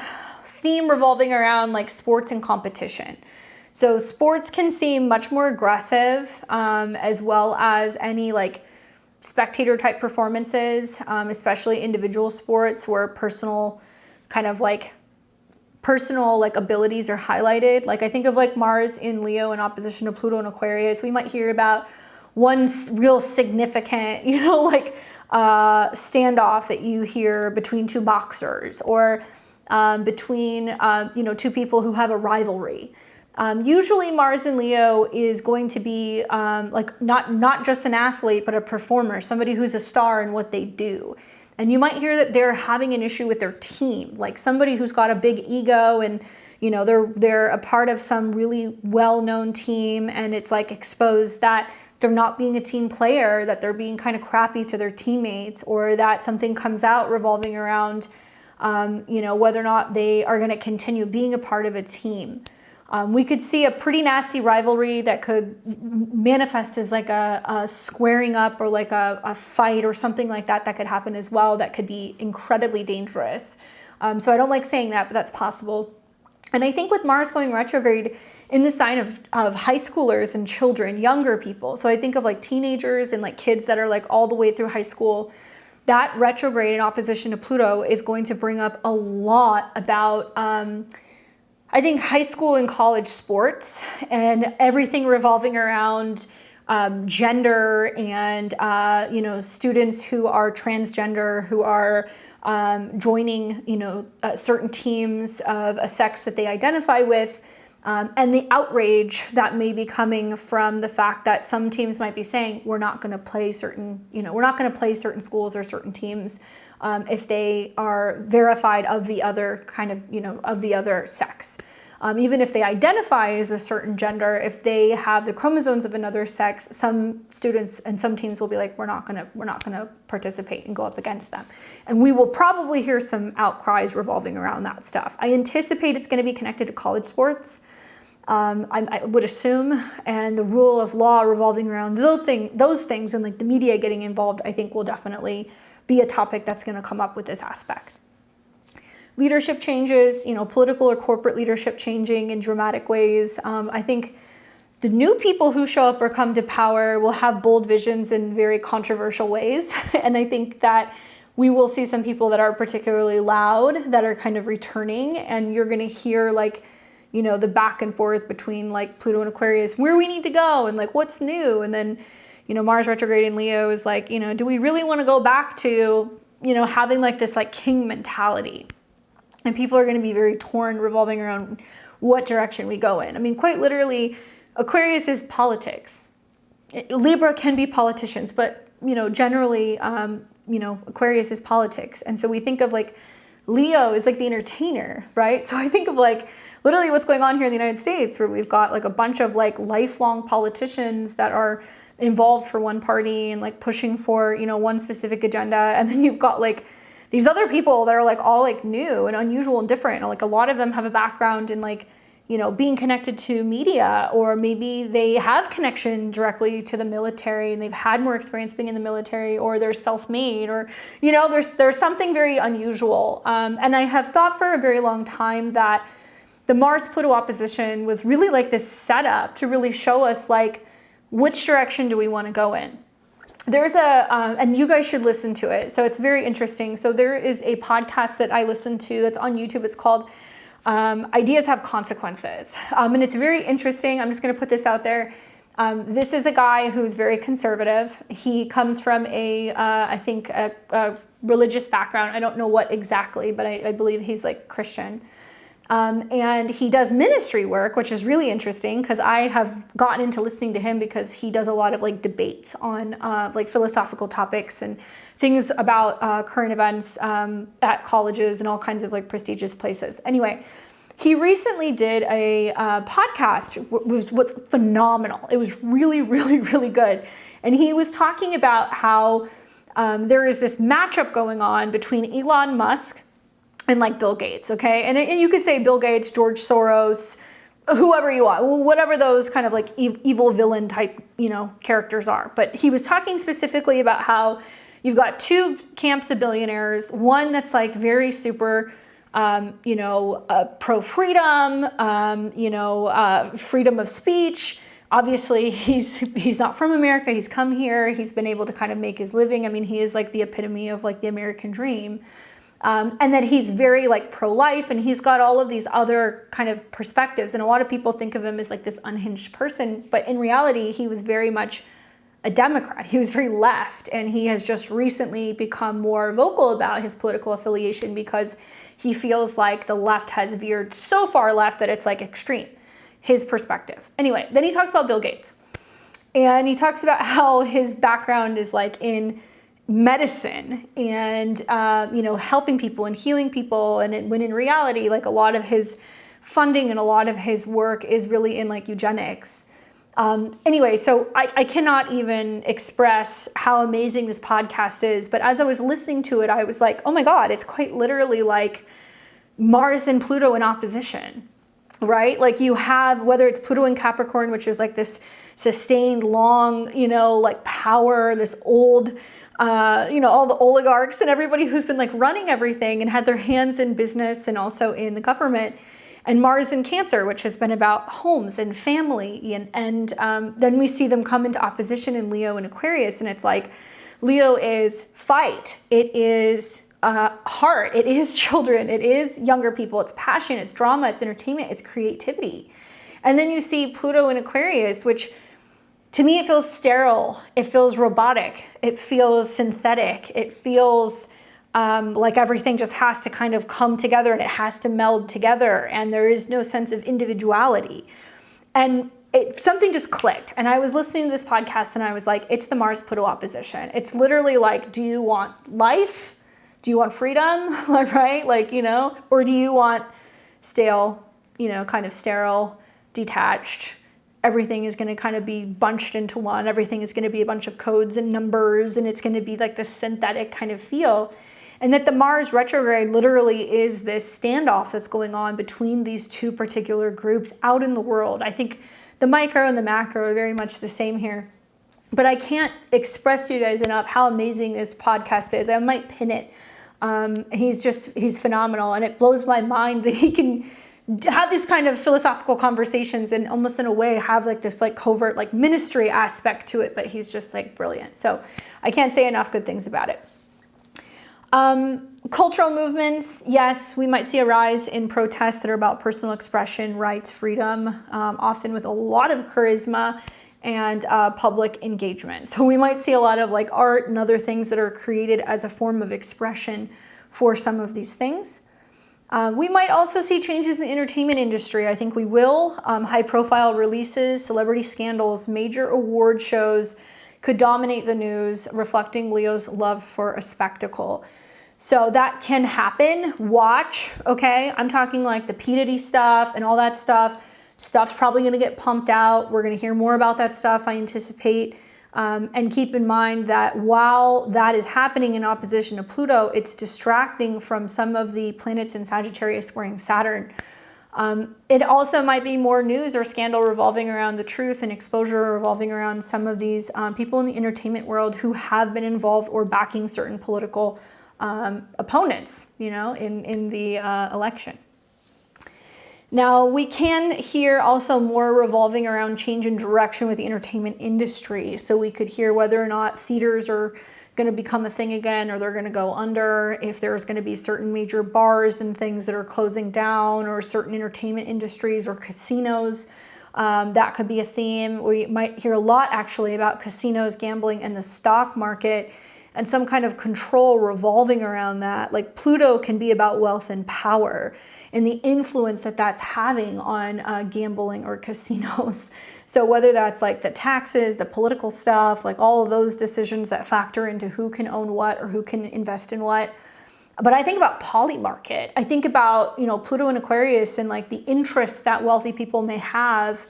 theme revolving around like sports and competition. So sports can seem much more aggressive, as well as any like spectator type performances, especially individual sports where personal abilities are highlighted. Like I think of like Mars in Leo in opposition to Pluto and Aquarius. We might hear about one real significant, you know, like standoff that you hear between two boxers, or between, two people who have a rivalry. Usually Mars in Leo is going to be not just an athlete, but a performer, somebody who's a star in what they do. And you might hear that they're having an issue with their team, like somebody who's got a big ego and they're a part of some really well-known team, and it's like exposed that they're not being a team player, that they're being kind of crappy to their teammates, or that something comes out revolving around whether or not they are going to continue being a part of a team. We could see a pretty nasty rivalry that could manifest as like a squaring up or like a fight or something like that could happen as well. That could be incredibly dangerous. So I don't like saying that, but that's possible. And I think with Mars going retrograde in the sign of high schoolers and children, younger people. So I think of like teenagers and like kids that are like all the way through high school. That retrograde in opposition to Pluto is going to bring up a lot about I think high school and college sports and everything revolving around gender and, students who are transgender, who are joining, certain teams of a sex that they identify with, and the outrage that may be coming from the fact that some teams might be saying, we're not going to play certain schools or certain teams if they are verified of the other kind of, of the other sex. Even if they identify as a certain gender, if they have the chromosomes of another sex, some students and some teams will be like, we're not gonna participate and go up against them. And we will probably hear some outcries revolving around that stuff. I anticipate it's going to be connected to college sports. I would assume, and the rule of law revolving around those things and like the media getting involved, I think will definitely be a topic that's going to come up with this aspect. Leadership changes, political or corporate leadership changing in dramatic ways. I think the new people who show up or come to power will have bold visions in very controversial ways. And I think that we will see some people that are particularly loud that are kind of returning, and you're going to hear the back and forth between like Pluto and Aquarius, where we need to go and like what's new. And then, Mars retrograde in Leo is like, do we really want to go back to, having like this like king mentality? And people are going to be very torn revolving around what direction we go in. I mean, quite literally, Aquarius is politics. Libra can be politicians, but, generally, Aquarius is politics. And so we think of like Leo is like the entertainer, right? So I think of like literally what's going on here in the United States, where we've got like a bunch of like lifelong politicians that are involved for one party and like pushing for, one specific agenda. And then you've got like these other people that are like all like new and unusual and different. And like a lot of them have a background in like, being connected to media, or maybe they have connection directly to the military and they've had more experience being in the military, or they're self-made, or, there's something very unusual. And I have thought for a very long time that the Mars-Pluto opposition was really like this setup to really show us like, which direction do we want to go in? There's and you guys should listen to it. So it's very interesting. So there is a podcast that I listen to that's on YouTube. It's called Ideas Have Consequences. And it's very interesting. I'm just going to put this out there. This is a guy who's very conservative. He comes from I think a religious background. I don't know what exactly, but I believe he's like Christian. And he does ministry work, which is really interesting because I have gotten into listening to him because he does a lot of like debates on like philosophical topics and things about current events at colleges and all kinds of like prestigious places. Anyway, he recently did a podcast, what's phenomenal. It was really, really, really good. And he was talking about how there is this matchup going on between Elon Musk and like Bill Gates, okay? And you could say Bill Gates, George Soros, whoever you want, whatever those kind of like evil villain type, characters are. But he was talking specifically about how you've got two camps of billionaires, one that's like very super, pro-freedom, freedom of speech. Obviously, he's not from America. He's come here. He's been able to kind of make his living. I mean, he is like the epitome of like the American dream. And that he's very like pro-life, and he's got all of these other kind of perspectives. And a lot of people think of him as like this unhinged person, but in reality, he was very much a Democrat. He was very left, and he has just recently become more vocal about his political affiliation because he feels like the left has veered so far left that it's like extreme, his perspective. Anyway, then he talks about Bill Gates, and he talks about how his background is like in medicine and helping people and healing people, and when in reality, like a lot of his funding and a lot of his work is really in like eugenics. Anyway, so I cannot even express how amazing this podcast is, but as I was listening to it, I was like, oh my God, it's quite literally like Mars and Pluto in opposition, right? Like you have, whether it's Pluto and Capricorn, which is like this sustained long, like power, this old, all the oligarchs and everybody who's been like running everything and had their hands in business and also in the government. And Mars in Cancer, which has been about homes and family. And then we see them come into opposition in Leo and Aquarius. And it's like, Leo is fight. It is heart. It is children. It is younger people. It's passion. It's drama. It's entertainment. It's creativity. And then you see Pluto in Aquarius, which to me, it feels sterile. It feels robotic. It feels synthetic. It feels like everything just has to kind of come together and it has to meld together, and there is no sense of individuality. And something just clicked. And I was listening to this podcast and I was like, it's the Mars-Pluto opposition. It's literally like, do you want life? Do you want freedom? Right? Like, or do you want stale, kind of sterile, detached? Everything is going to kind of be bunched into one. Everything is going to be a bunch of codes and numbers, and it's going to be like this synthetic kind of feel. And that the Mars retrograde literally is this standoff that's going on between these two particular groups out in the world. I think the micro and the macro are very much the same here. But I can't express to you guys enough how amazing this podcast is. I might pin it. He's phenomenal. And it blows my mind that he can have these kind of philosophical conversations and almost in a way have like this like covert like ministry aspect to it. But he's just like brilliant. So I can't say enough good things about it. Cultural movements, yes, we might see a rise in protests that are about personal expression, rights, freedom, often with a lot of charisma and public engagement. So we might see a lot of like art and other things that are created as a form of expression for some of these things. We might also see changes in the entertainment industry. I think we will. High profile releases, celebrity scandals, major award shows could dominate the news, reflecting Leo's love for a spectacle. So that can happen. Watch, okay? I'm talking like the P. Diddy stuff and all that stuff. Stuff's probably going to get pumped out. We're going to hear more about that stuff, I anticipate. And keep in mind that while that is happening in opposition to Pluto, it's distracting from some of the planets in Sagittarius squaring Saturn. It also might be more news or scandal revolving around the truth and exposure revolving around some of these people in the entertainment world who have been involved or backing certain political opponents, in the election. Now, we can hear also more revolving around change in direction with the entertainment industry. So we could hear whether or not theaters are going to become a thing again, or they're going to go under, if there's going to be certain major bars and things that are closing down, or certain entertainment industries or casinos. That could be a theme. We might hear a lot actually about casinos, gambling, and the stock market, and some kind of control revolving around that. Like Pluto can be about wealth and power and the influence that that's having on gambling or casinos. So whether that's like the taxes, the political stuff, like all of those decisions that factor into who can own what or who can invest in what. But I think about poly market. I think about, Pluto and Aquarius and like the interest that wealthy people may have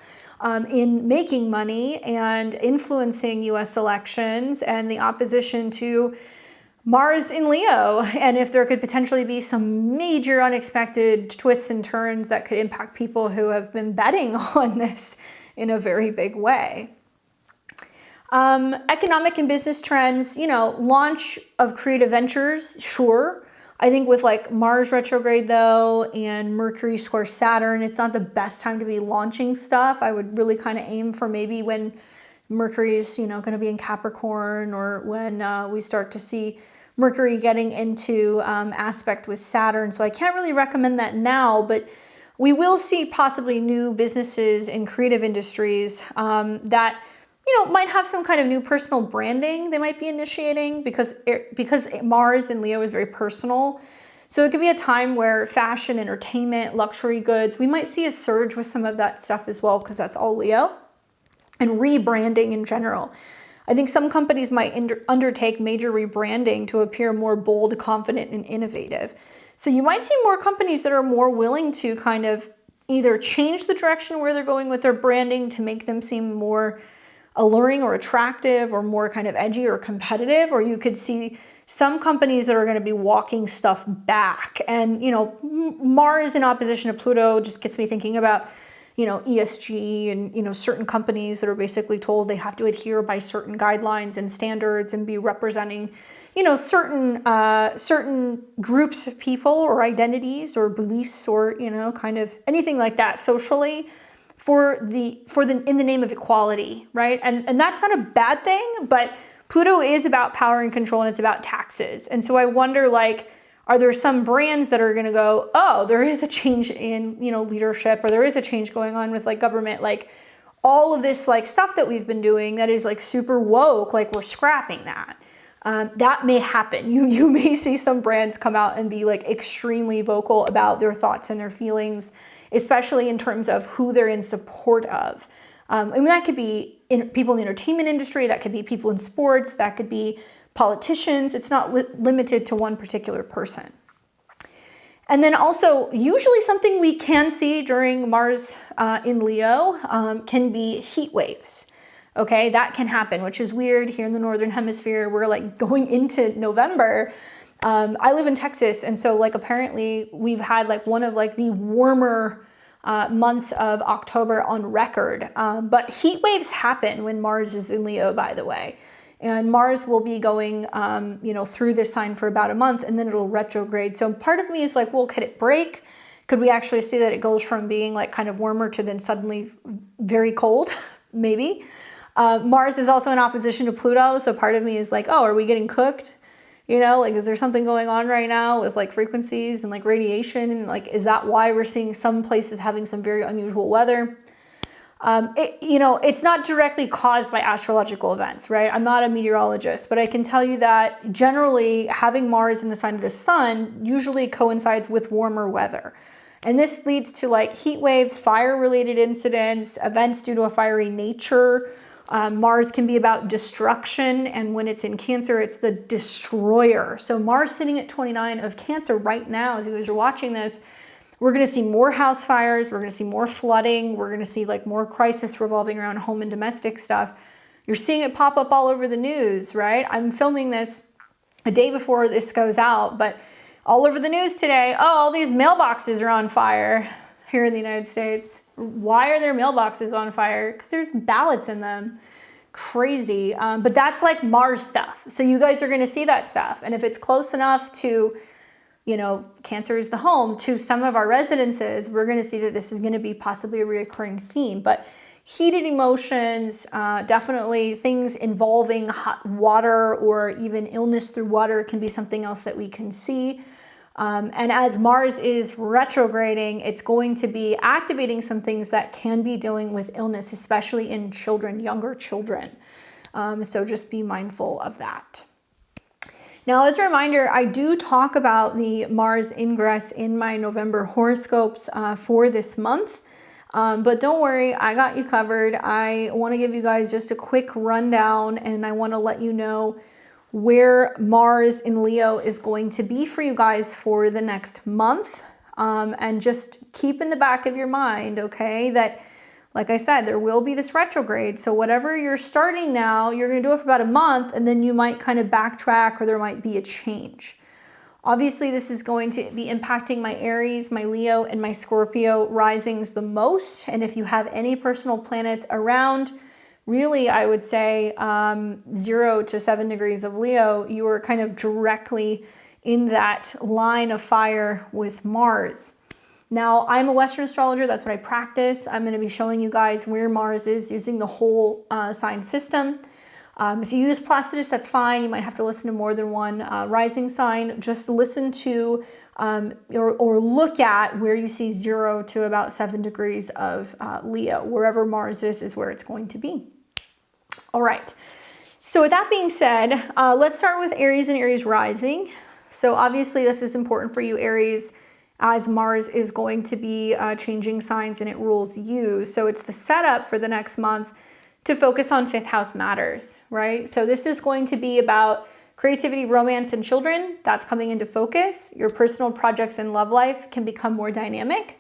in making money and influencing US elections, and the opposition to Mars in Leo, and if there could potentially be some major unexpected twists and turns that could impact people who have been betting on this in a very big way. Economic and business trends, launch of creative ventures, sure. I think with like Mars retrograde though, and Mercury square Saturn, it's not the best time to be launching stuff. I would really kind of aim for maybe when Mercury is, going to be in Capricorn, or when we start to see Mercury getting into aspect with Saturn. So I can't really recommend that now, but we will see possibly new businesses in creative industries that might have some kind of new personal branding they might be initiating because Mars in Leo is very personal. So it could be a time where fashion, entertainment, luxury goods, we might see a surge with some of that stuff as well because that's all Leo. And rebranding in general. I think some companies might undertake major rebranding to appear more bold, confident, and innovative. So you might see more companies that are more willing to kind of either change the direction where they're going with their branding to make them seem more alluring or attractive or more kind of edgy or competitive, or you could see some companies that are going to be walking stuff back. And, Mars in opposition to Pluto just gets me thinking about, ESG and, certain companies that are basically told they have to adhere by certain guidelines and standards and be representing, certain groups of people or identities or beliefs or, kind of anything like that socially in the name of equality, right? And that's not a bad thing, but Pluto is about power and control, and it's about taxes. And so I wonder, are there some brands that are going to go, oh, there is a change in, leadership, or there is a change going on with government, all of this stuff that we've been doing that is super woke, we're scrapping that. That may happen. You may see some brands come out and be extremely vocal about their thoughts and their feelings, especially in terms of who they're in support of. That could be people in the entertainment industry, that could be people in sports, that could be politicians. It's not limited to one particular person. And then also, usually something we can see during Mars in Leo can be heat waves. Okay, that can happen, which is weird here in the Northern Hemisphere. We're going into November. I live in Texas, and so apparently we've had one of the warmer months of October on record. But heat waves happen when Mars is in Leo, by the way. And Mars will be going, through this sign for about a month, and then it'll retrograde. So part of me is well, could it break? Could we actually see that it goes from being kind of warmer to then suddenly very cold? Maybe. Mars is also in opposition to Pluto. So part of me is oh, are we getting cooked? Is there something going on right now with frequencies and radiation? And is that why we're seeing some places having some very unusual weather? It's not directly caused by astrological events, right? I'm not a meteorologist, but I can tell you that generally having Mars in the sign of the sun usually coincides with warmer weather. And this leads to heat waves, fire-related incidents, events due to a fiery nature. Mars can be about destruction, and when it's in Cancer, it's the destroyer. So Mars sitting at 29 of Cancer right now, as you guys are watching this, we're going to see more house fires, we're going to see more flooding, we're going to see more crisis revolving around home and domestic stuff. You're seeing it pop up all over the news, right? I'm filming this a day before this goes out, but all over the news today, oh, all these mailboxes are on fire here in the United States. Why are their mailboxes on fire? Because there's ballots in them. Crazy. But that's Mars stuff. So you guys are going to see that stuff. And if it's close enough to, Cancer is the home, to some of our residences, we're going to see that this is going to be possibly a recurring theme. But heated emotions, definitely things involving hot water or even illness through water can be something else that we can see. And as Mars is retrograding, it's going to be activating some things that can be dealing with illness, especially in children, younger children. So just be mindful of that. Now, as a reminder, I do talk about the Mars ingress in my November horoscopes for this month. But don't worry, I got you covered. I want to give you guys just a quick rundown, and I want to let you know where Mars in Leo is going to be for you guys for the next month. And just keep in the back of your mind, okay, that, like I said, there will be this retrograde. So whatever you're starting now, you're going to do it for about a month, and then you might kind of backtrack, or there might be a change. Obviously, this is going to be impacting my Aries, my Leo, and my Scorpio risings the most. And if you have any personal planets around, really, I would say 0 to 7 degrees of Leo, you are kind of directly in that line of fire with Mars. Now, I'm a Western astrologer. That's what I practice. I'm going to be showing you guys where Mars is using the whole sign system. If you use Placidus, that's fine. You might have to listen to more than one rising sign. Just listen to or look at where you see 0 to about 7 degrees of Leo. Wherever Mars is where it's going to be. All right. So with that being said, let's start with Aries and Aries rising. So obviously this is important for you, Aries, as Mars is going to be changing signs and it rules you. So it's the setup for the next month to focus on fifth house matters, right? So this is going to be about creativity, romance, and children. That's coming into focus. Your personal projects and love life can become more dynamic.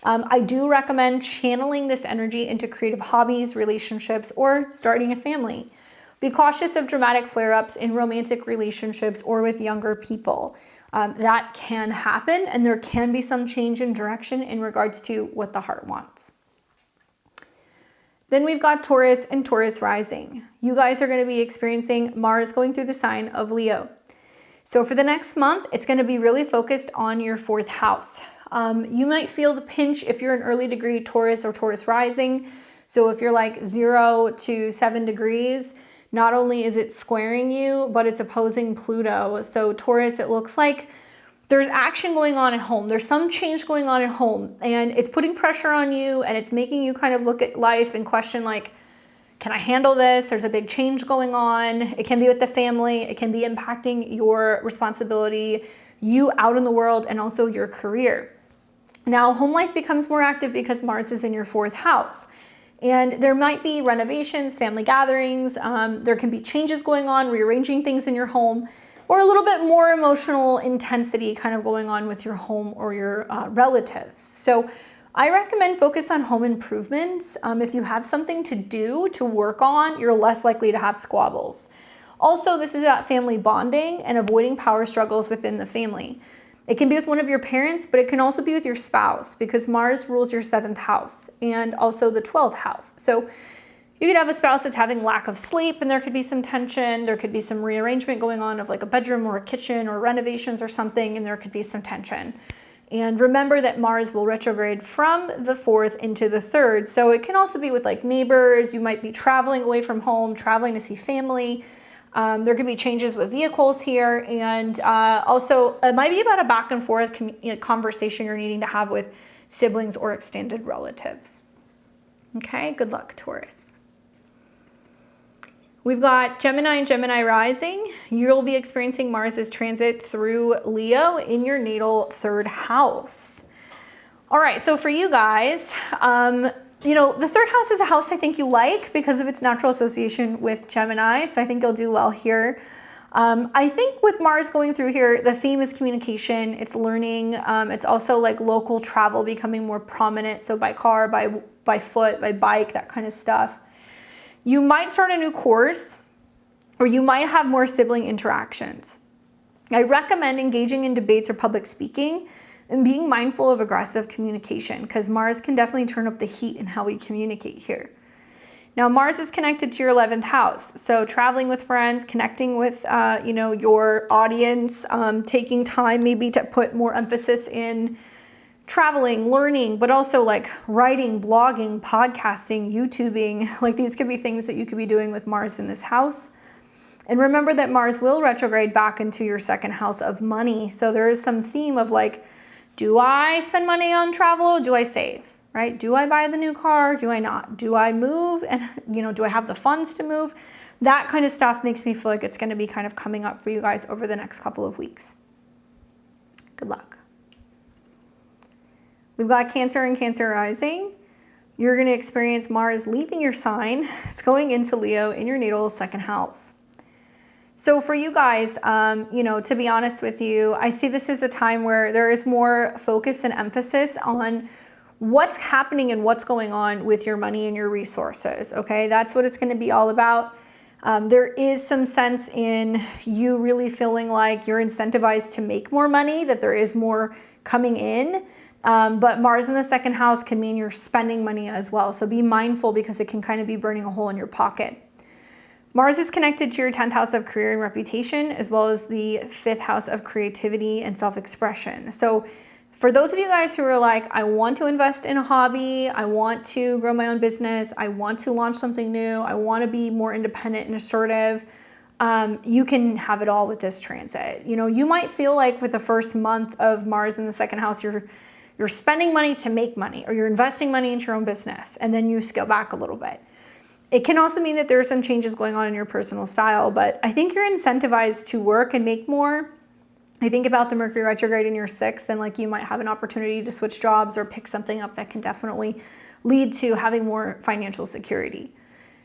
I do recommend channeling this energy into creative hobbies, relationships, or starting a family. Be cautious of dramatic flare-ups in romantic relationships or with younger people. That can happen, and there can be some change in direction in regards to what the heart wants. Then we've got Taurus and Taurus rising. You guys are going to be experiencing Mars going through the sign of Leo. So for the next month, it's going to be really focused on your fourth house. You might feel the pinch if you're an early degree Taurus or Taurus rising. So if you're like 0 to 7 degrees, not only is it squaring you, but it's opposing Pluto. So Taurus, it looks like there's action going on at home. There's some change going on at home, and it's putting pressure on you, and it's making you kind of look at life and question like, can I handle this? There's a big change going on. It can be with the family. It can be impacting your responsibility, you out in the world, and also your career. Now, home life becomes more active because Mars is in your fourth house. And there might be renovations, family gatherings. There can be changes going on, rearranging things in your home, or a little bit more emotional intensity kind of going on with your home or your relatives. So I recommend focus on home improvements. If you have something to do, to work on, you're less likely to have squabbles. Also, this is about family bonding and avoiding power struggles within the family. It can be with one of your parents, but it can also be with your spouse because Mars rules your 7th house and also the 12th house. So you could have a spouse that's having lack of sleep and there could be some tension. There could be some rearrangement going on of like a bedroom or a kitchen or renovations or something, and there could be some tension. And remember that Mars will retrograde from the 4th into the 3rd. So it can also be with like neighbors. You might be traveling away from home, traveling to see family. There could be changes with vehicles here, and also it might be about a back and forth conversation you're needing to have with siblings or extended relatives. Okay, good luck, Taurus. We've got Gemini and Gemini rising. You'll be experiencing Mars's transit through Leo in your natal 3rd house. All right, so for you guys, you know, the 3rd house is a house I think you like because of its natural association with Gemini. So I think you'll do well here. I think with Mars going through here, the theme is communication. It's learning. It's also like local travel becoming more prominent. So by car, by foot, by bike, that kind of stuff. You might start a new course, or you might have more sibling interactions. I recommend engaging in debates or public speaking and being mindful of aggressive communication because Mars can definitely turn up the heat in how we communicate here. Now, Mars is connected to your 11th house. So traveling with friends, connecting with, you know, your audience, taking time maybe to put more emphasis in traveling, learning, but also like writing, blogging, podcasting, YouTubing. Like these could be things that you could be doing with Mars in this house. And remember that Mars will retrograde back into your 2nd house of money. So there is some theme of like, do I spend money on travel? Do I save, right? Do I buy the new car? Do I not? Do I move? And, you know, do I have the funds to move? That kind of stuff makes me feel like it's going to be kind of coming up for you guys over the next couple of weeks. Good luck. We've got Cancer and Cancer rising. You're going to experience Mars leaving your sign. It's going into Leo in your natal 2nd house. So for you guys, you know, to be honest with you, I see this as a time where there is more focus and emphasis on what's happening and what's going on with your money and your resources, okay? That's what it's going to be all about. There is some sense in you really feeling like you're incentivized to make more money, that there is more coming in. But Mars in the 2nd house can mean you're spending money as well. So be mindful because it can kind of be burning a hole in your pocket. Mars is connected to your 10th house of career and reputation, as well as the 5th house of creativity and self-expression. So for those of you guys who are like, I want to invest in a hobby, I want to grow my own business, I want to launch something new, I want to be more independent and assertive, you can have it all with this transit. You know, you might feel like with the first month of Mars in the 2nd house, you're spending money to make money, or you're investing money into your own business, and then you scale back a little bit. It can also mean that there are some changes going on in your personal style, but I think you're incentivized to work and make more. I think about the Mercury retrograde in your 6th, and like you might have an opportunity to switch jobs or pick something up that can definitely lead to having more financial security.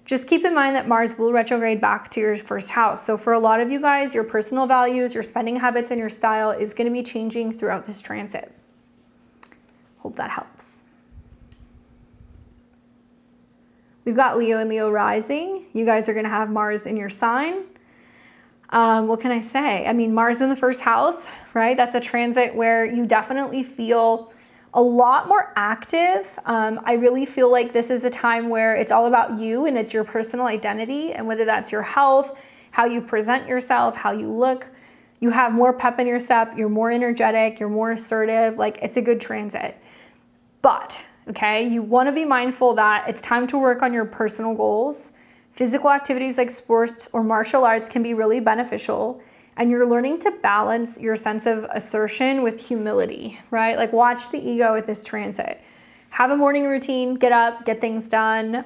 Just keep in mind that Mars will retrograde back to your 1st house. So for a lot of you guys, your personal values, your spending habits, and your style is going to be changing throughout this transit. Hope that helps. We've got Leo and Leo rising. You guys are going to have Mars in your sign. What can I say? I mean, Mars in the 1st house, right? That's a transit where you definitely feel a lot more active. I really feel like this is a time where it's all about you and it's your personal identity, and whether that's your health, how you present yourself, how you look, you have more pep in your step, you're more energetic, you're more assertive. Like, it's a good transit. But, okay, you want to be mindful that it's time to work on your personal goals. Physical activities like sports or martial arts can be really beneficial, and you're learning to balance your sense of assertion with humility, right? Like, watch the ego with this transit. Have a morning routine, get up, get things done.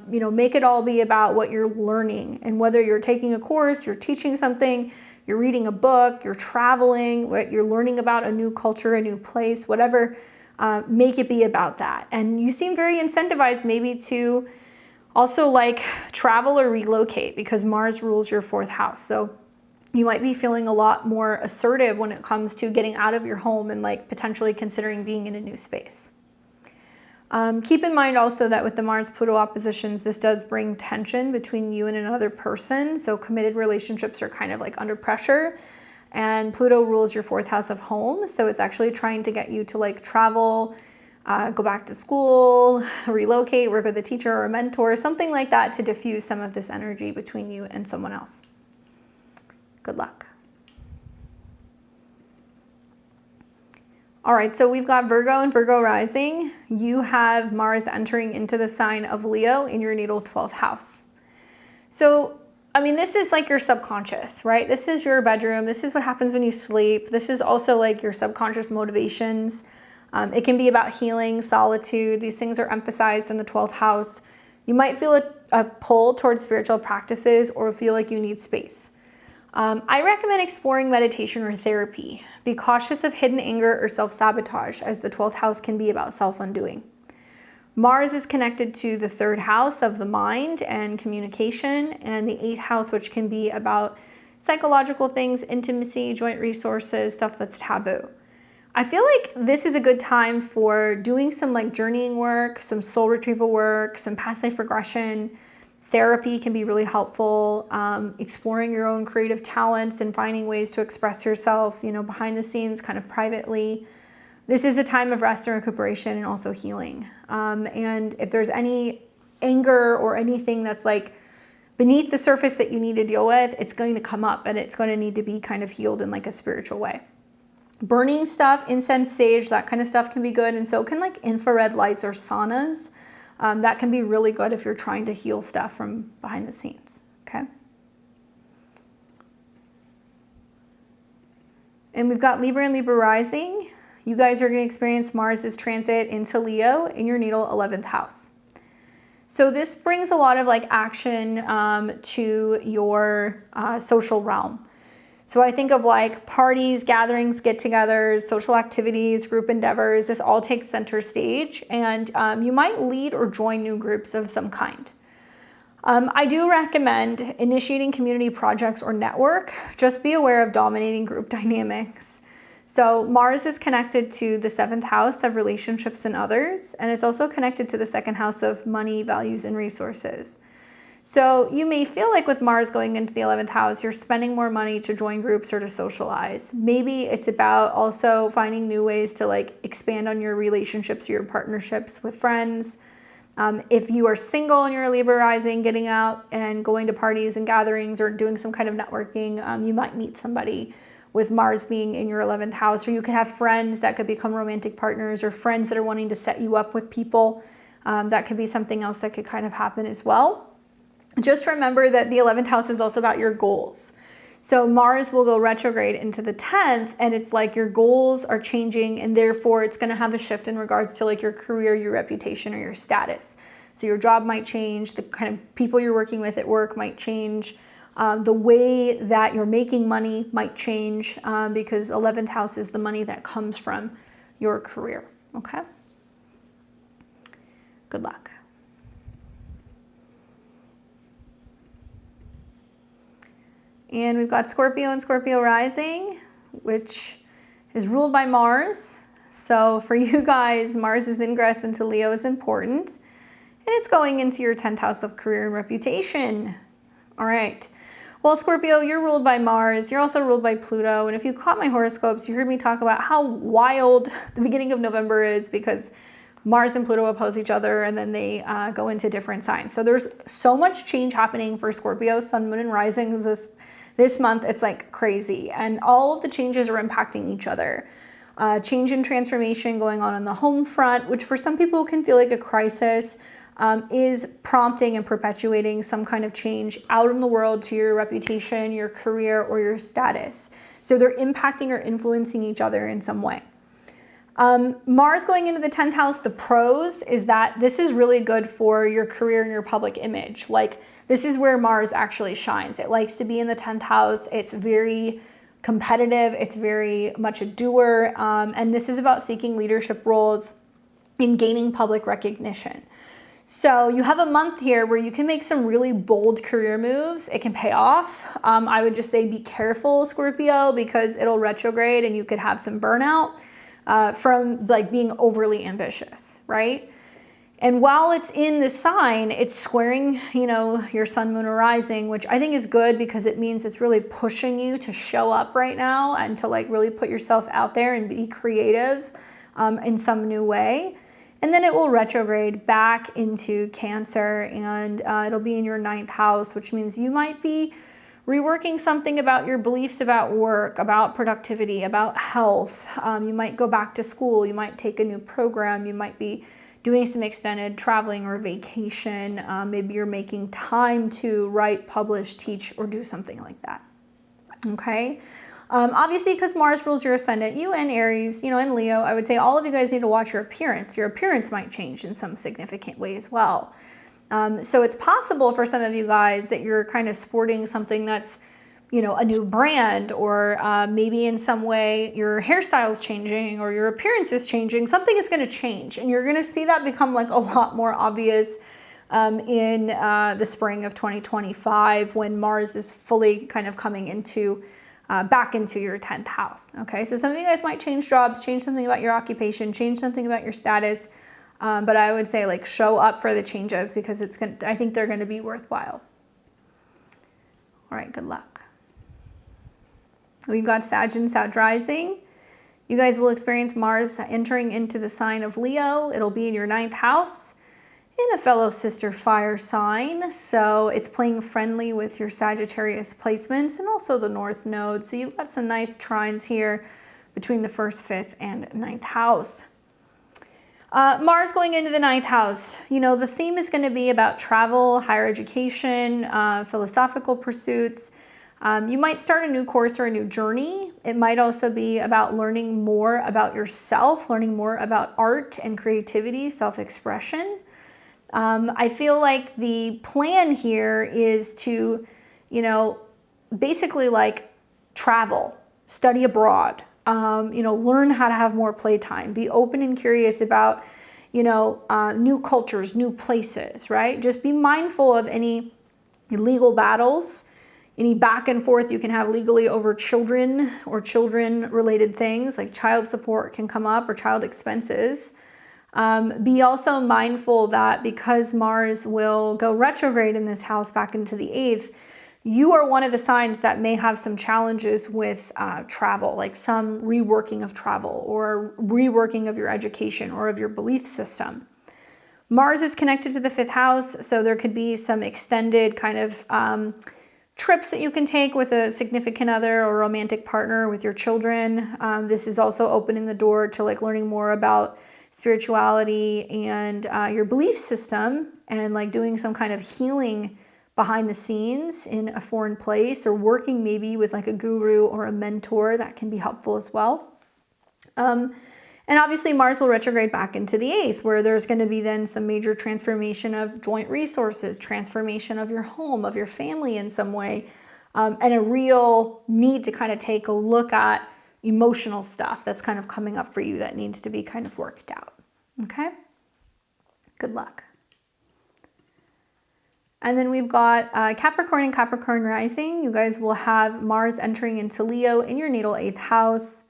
Make it all be about what you're learning, and whether you're taking a course, you're teaching something, you're reading a book, you're traveling, you're learning about a new culture, a new place, whatever, make it be about that. And you seem very incentivized maybe to also like travel or relocate, because Mars rules your 4th house. So you might be feeling a lot more assertive when it comes to getting out of your home and like potentially considering being in a new space. Keep in mind also that with the Mars-Pluto oppositions, this does bring tension between you and another person. So committed relationships are kind of like under pressure, and Pluto rules your 4th house of home. So it's actually trying to get you to like travel, go back to school, relocate, work with a teacher or a mentor, something like that, to diffuse some of this energy between you and someone else. Good luck. All right, so we've got Virgo and Virgo rising. You have Mars entering into the sign of Leo in your natal 12th house. So, I mean, this is like your subconscious, right? This is your bedroom. This is what happens when you sleep. This is also like your subconscious motivations. It can be about healing, solitude. These things are emphasized in the 12th house. You might feel a pull towards spiritual practices or feel like you need space. I recommend exploring meditation or therapy. Be cautious of hidden anger or self-sabotage, as the 12th house can be about self-undoing. Mars is connected to the 3rd house of the mind and communication, and the 8th house, which can be about psychological things, intimacy, joint resources, stuff that's taboo. I feel like this is a good time for doing some like journeying work, some soul retrieval work, some past life regression. Therapy can be really helpful. Exploring your own creative talents and finding ways to express yourself, behind the scenes, kind of privately. This is a time of rest and recuperation and also healing. And if there's any anger or anything that's like beneath the surface that you need to deal with, it's going to come up and it's going to need to be kind of healed in like a spiritual way. Burning stuff, incense, sage, that kind of stuff can be good. And so can like infrared lights or saunas. That can be really good if you're trying to heal stuff from behind the scenes, okay? And we've got Libra and Libra rising. You guys are going to experience Mars's transit into Leo in your natal 11th house. So this brings a lot of like action to your social realm. So I think of like parties, gatherings, get-togethers, social activities, group endeavors. This all takes center stage, and you might lead or join new groups of some kind. I do recommend initiating community projects or network. Just be aware of dominating group dynamics. So Mars is connected to the 7th house of relationships and others, and it's also connected to the 2nd house of money, values, and resources. So you may feel like with Mars going into the 11th house, you're spending more money to join groups or to socialize. Maybe it's about also finding new ways to like expand on your relationships or your partnerships with friends. If you are single and you're a Libra rising, getting out and going to parties and gatherings or doing some kind of networking, you might meet somebody with Mars being in your 11th house, or you could have friends that could become romantic partners, or friends that are wanting to set you up with people. That could be something else that could kind of happen as well. Just remember that the 11th house is also about your goals. So Mars will go retrograde into the 10th, and it's like your goals are changing, and therefore it's going to have a shift in regards to like your career, your reputation, or your status. So your job might change, the kind of people you're working with at work might change, the way that you're making money might change, because 11th house is the money that comes from your career, okay? Good luck. And we've got Scorpio and Scorpio rising, which is ruled by Mars. So for you guys, Mars' ingress into Leo is important. And it's going into your 10th house of career and reputation. All right. Well, Scorpio, you're ruled by Mars. You're also ruled by Pluto. And if you caught my horoscopes, you heard me talk about how wild the beginning of November is, because Mars and Pluto oppose each other, and then they go into different signs. So there's so much change happening for Scorpio, Sun, Moon, and Risings this month. It's like crazy. And all of the changes are impacting each other. Change and transformation going on the home front, which for some people can feel like a crisis, is prompting and perpetuating some kind of change out in the world to your reputation, your career, or your status. So they're impacting or influencing each other in some way. Mars going into the 10th house, the pros is that this is really good for your career and your public image. Like, this is where Mars actually shines. It likes to be in the 10th house. It's very competitive. It's very much a doer. And this is about seeking leadership roles and gaining public recognition. So you have a month here where you can make some really bold career moves. It can pay off. I would just say be careful, Scorpio, because it'll retrograde and you could have some burnout from like being overly ambitious, right? And while it's in the sign, it's squaring, you know, your sun, moon, or rising, which I think is good because it means it's really pushing you to show up right now and to like really put yourself out there and be creative in some new way. And then it will retrograde back into Cancer, and it'll be in your 9th house, which means you might be reworking something about your beliefs about work, about productivity, about health. You might go back to school. You might take a new program. You might be doing some extended traveling or vacation. Maybe you're making time to write, publish, teach, or do something like that. Okay. Obviously, because Mars rules your ascendant, you and Aries, you know, and Leo, I would say all of you guys need to watch your appearance. Your appearance might change in some significant way as well. So it's possible for some of you guys that you're kind of sporting something that's, you know, a new brand, or maybe in some way your hairstyle is changing or your appearance is changing. Something is going to change, and you're going to see that become like a lot more obvious in the spring of 2025 when Mars is fully kind of coming into back into your 10th house. Okay, so some of you guys might change jobs, change something about your occupation, change something about your status. But I would say like show up for the changes because I think they're going to be worthwhile. All right, good luck. We've got Sag and Sag rising. You guys will experience Mars entering into the sign of Leo. It'll be in your 9th house in a fellow sister fire sign. So it's playing friendly with your Sagittarius placements and also the North Node. So you've got some nice trines here between the 1st, 5th, and 9th house. Mars going into the 9th house. You know, the theme is going to be about travel, higher education, philosophical pursuits. You might start a new course or a new journey. It might also be about learning more about yourself, learning more about art and creativity, self-expression. I feel like the plan here is to, you know, basically like travel, study abroad, you know, learn how to have more playtime, be open and curious about, you know, new cultures, new places, right? Just be mindful of any legal battles, any back and forth you can have legally over children or children-related things, like child support can come up or child expenses. Be also mindful that because Mars will go retrograde in this house back into the 8th, you are one of the signs that may have some challenges with travel, like some reworking of travel or reworking of your education or of your belief system. Mars is connected to the 5th house, so there could be some extended kind of trips that you can take with a significant other or romantic partner, with your children. This is also opening the door to like learning more about spirituality and your belief system, and like doing some kind of healing behind the scenes in a foreign place, or working maybe with like a guru or a mentor. That can be helpful as well. And obviously Mars will retrograde back into the 8th, where there's going to be then some major transformation of joint resources, transformation of your home, of your family in some way, and a real need to kind of take a look at emotional stuff that's kind of coming up for you that needs to be kind of worked out. Okay? Good luck. And then we've got Capricorn and Capricorn rising. You guys will have Mars entering into Leo in your natal 8th house.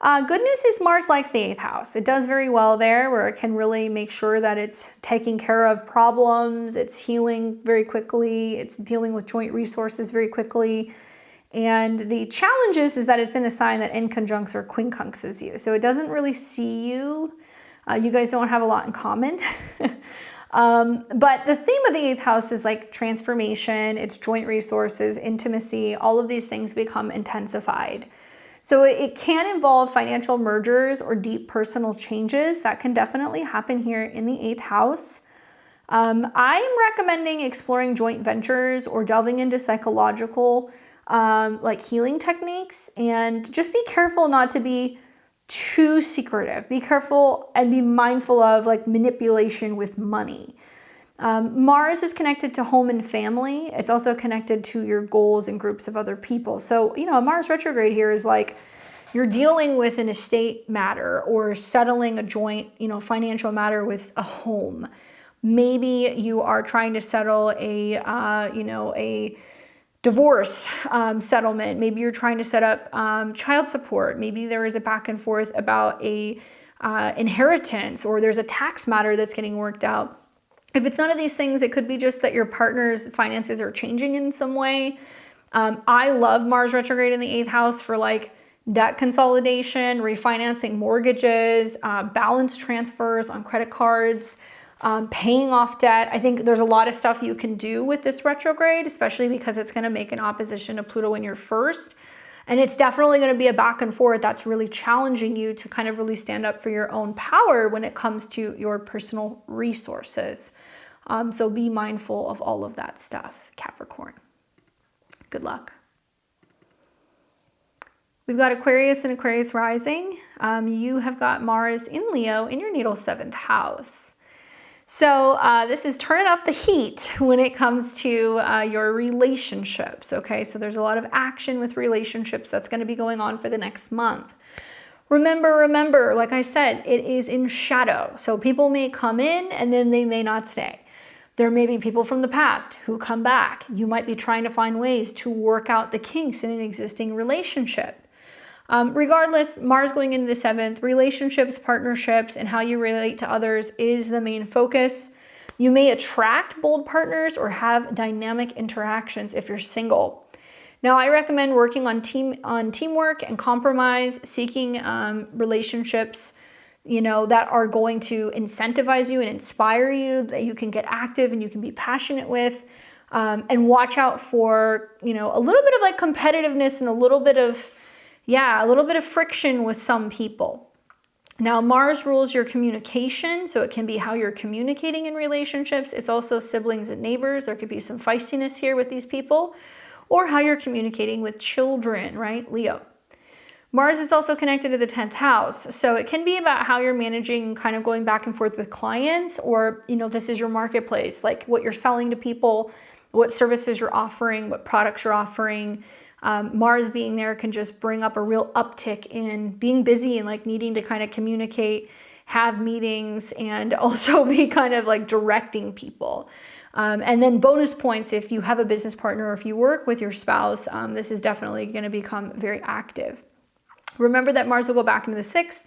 Good news is Mars likes the 8th house. It does very well there, where it can really make sure that it's taking care of problems, it's healing very quickly, it's dealing with joint resources very quickly. And the challenge is that it's in a sign that inconjuncts or quincunxes you. So it doesn't really see you. You guys don't have a lot in common. But the theme of the 8th house is like transformation, it's joint resources, intimacy, all of these things become intensified. So it can involve financial mergers or deep personal changes that can definitely happen here in the 8th house. I'm recommending exploring joint ventures or delving into psychological like healing techniques, and just be careful not to be too secretive. Be careful and be mindful of like manipulation with money. Mars is connected to home and family. It's also connected to your goals and groups of other people. So, you know, a Mars retrograde here is like you're dealing with an estate matter or settling a joint, you know, financial matter with a home. Maybe you are trying to settle a divorce settlement. Maybe you're trying to set up child support. Maybe there is a back and forth about a inheritance, or there's a tax matter that's getting worked out. If it's none of these things, it could be just that your partner's finances are changing in some way. I love Mars retrograde in the 8th house for like debt consolidation, refinancing mortgages, balance transfers on credit cards, paying off debt. I think there's a lot of stuff you can do with this retrograde, especially because it's going to make an opposition to Pluto in your 1st. And it's definitely going to be a back and forth that's really challenging you to kind of really stand up for your own power when it comes to your personal resources. So be mindful of all of that stuff, Capricorn. Good luck. We've got Aquarius and Aquarius rising. You have got Mars in Leo in your natal 7th house. So this is turning up the heat when it comes to your relationships, okay? So there's a lot of action with relationships that's going to be going on for the next month. Remember, like I said, it is in shadow. So people may come in and then they may not stay. There may be people from the past who come back. You might be trying to find ways to work out the kinks in an existing relationship. Regardless, Mars going into the 7th, relationships, partnerships, and how you relate to others is the main focus. You may attract bold partners or have dynamic interactions if you're single. Now, I recommend working on teamwork and compromise, seeking relationships, you know, that are going to incentivize you and inspire you, that you can get active and you can be passionate with, and watch out for, you know, a little bit of like competitiveness and a little bit of friction with some people. Now, Mars rules your communication, so it can be how you're communicating in relationships. It's also siblings and neighbors. There could be some feistiness here with these people, or how you're communicating with children, right? Leo. Mars is also connected to the 10th house, so it can be about how you're managing, kind of going back and forth with clients, or, you know, this is your marketplace, like what you're selling to people, what services you're offering, what products you're offering. Mars being there can just bring up a real uptick in being busy and like needing to kind of communicate, have meetings, and also be kind of like directing people. And then bonus points if you have a business partner or if you work with your spouse, this is definitely going to become very active. Remember that Mars will go back into the 6th.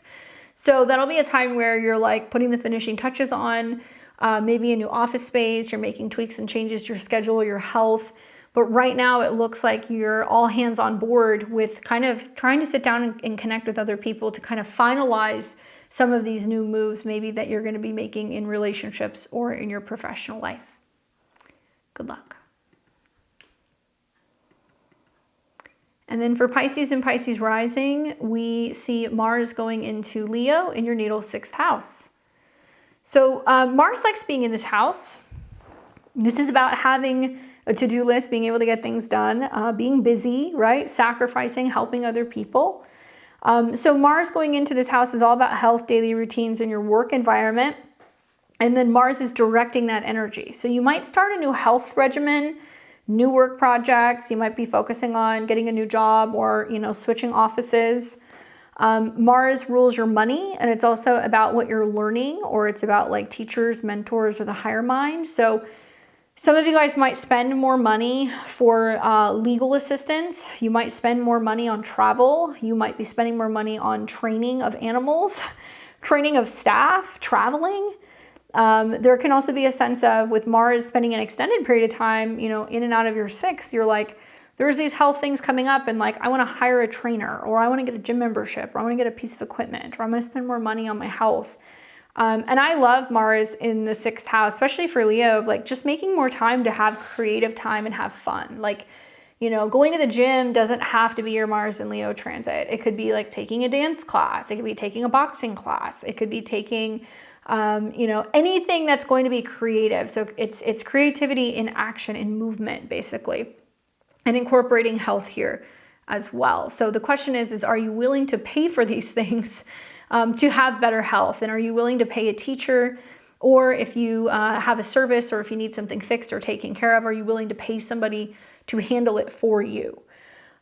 So that'll be a time where you're like putting the finishing touches on, maybe a new office space, you're making tweaks and changes to your schedule, your health. But right now it looks like you're all hands on board with kind of trying to sit down and connect with other people to kind of finalize some of these new moves maybe that you're going to be making in relationships or in your professional life. Good luck. And then for Pisces and Pisces rising, we see Mars going into Leo in your natal 6th house. So Mars likes being in this house. This is about having a to-do list, being able to get things done, being busy, right? Sacrificing, helping other people. So Mars going into this house is all about health, daily routines, and your work environment. And then Mars is directing that energy. So you might start a new health regimen, new work projects. You might be focusing on getting a new job or, switching offices. Mars rules your money, and it's also about what you're learning, or it's about like teachers, mentors, or the higher mind. So some of you guys might spend more money for legal assistance. You might spend more money on travel. You might be spending more money on training of animals, training of staff, traveling. There can also be a sense of, with Mars spending an extended period of time, in and out of your sixth, you're like, there's these health things coming up, and like, I want to hire a trainer, or I want to get a gym membership, or I want to get a piece of equipment, or I'm going to spend more money on my health. And I love Mars in the sixth house, especially for Leo, of like just making more time to have creative time and have fun. Like, going to the gym doesn't have to be your Mars and Leo transit. It could be like taking a dance class. It could be taking a boxing class. It could be taking, anything that's going to be creative. So it's creativity in action, in movement, basically, and incorporating health here as well. So the question is are you willing to pay for these things to have better health? And are you willing to pay a teacher? Or if you have a service, or if you need something fixed or taken care of, are you willing to pay somebody to handle it for you?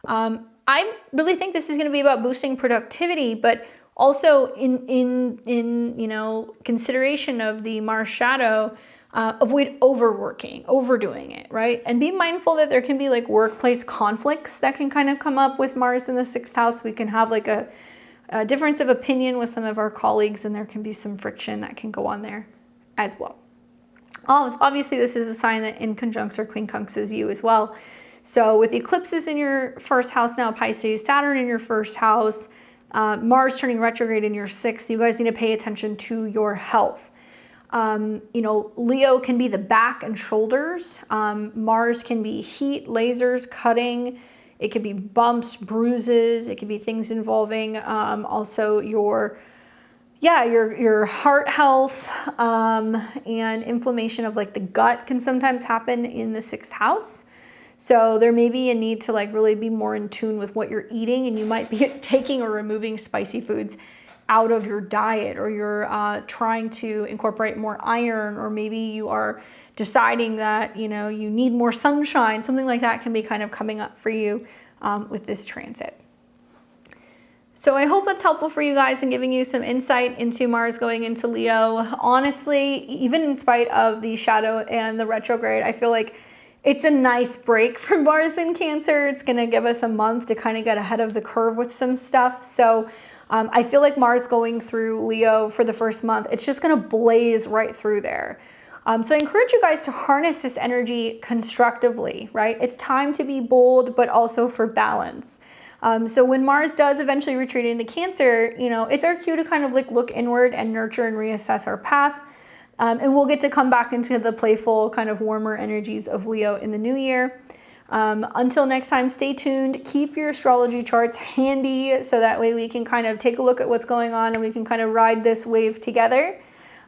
I really think this is going to be about boosting productivity, but also in consideration of the Mars shadow, avoid overworking, overdoing it, right? And be mindful that there can be like workplace conflicts that can kind of come up with Mars in the sixth house. We can have like a difference of opinion with some of our colleagues, and there can be some friction that can go on there as well. Obviously, this is a sign that in conjuncts or quincunxes you as well. So with eclipses in your first house now, Pisces, Saturn in your first house, Mars turning retrograde in your sixth, you guys need to pay attention to your health. Leo can be the back and shoulders. Mars can be heat, lasers, cutting. It could be bumps, bruises. It could be things involving also your heart health, and inflammation of like the gut can sometimes happen in the sixth house. So there may be a need to like really be more in tune with what you're eating, and you might be taking or removing spicy foods out of your diet, or you're trying to incorporate more iron, or maybe you are deciding that, you need more sunshine. Something like that can be kind of coming up for you with this transit. So I hope that's helpful for you guys and giving you some insight into Mars going into Leo. Honestly, even in spite of the shadow and the retrograde, I feel like it's a nice break from Mars in Cancer. It's going to give us a month to kind of get ahead of the curve with some stuff. So I feel like Mars going through Leo for the first month, it's just going to blaze right through there. So I encourage you guys to harness this energy constructively, right? It's time to be bold, but also for balance. So when Mars does eventually retreat into Cancer, it's our cue to kind of like look inward and nurture and reassess our path. And we'll get to come back into the playful, kind of warmer energies of Leo in the new year. Until next time, stay tuned. Keep your astrology charts handy so that way we can kind of take a look at what's going on and we can kind of ride this wave together.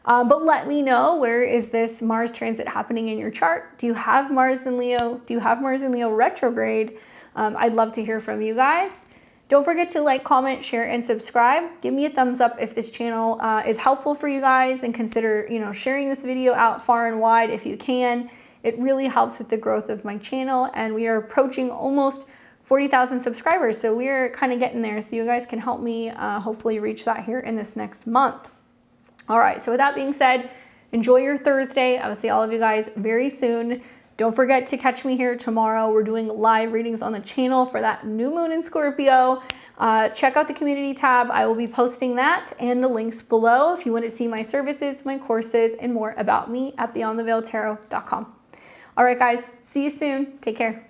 But let me know, where is this Mars transit happening in your chart? Do you have Mars in Leo? Do you have Mars in Leo retrograde? I'd love to hear from you guys. Don't forget to like, comment, share, and subscribe. Give me a thumbs up if this channel is helpful for you guys, and consider, sharing this video out far and wide if you can. It really helps with the growth of my channel, and we are approaching almost 40,000 subscribers. So we're kind of getting there. So you guys can help me hopefully reach that here in this next month. All right. So with that being said, enjoy your Thursday. I will see all of you guys very soon. Don't forget to catch me here tomorrow. We're doing live readings on the channel for that new moon in Scorpio. Check out the community tab. I will be posting that and the links below if you want to see my services, my courses, and more about me at beyondtheveiltarot.com. All right, guys, see you soon. Take care.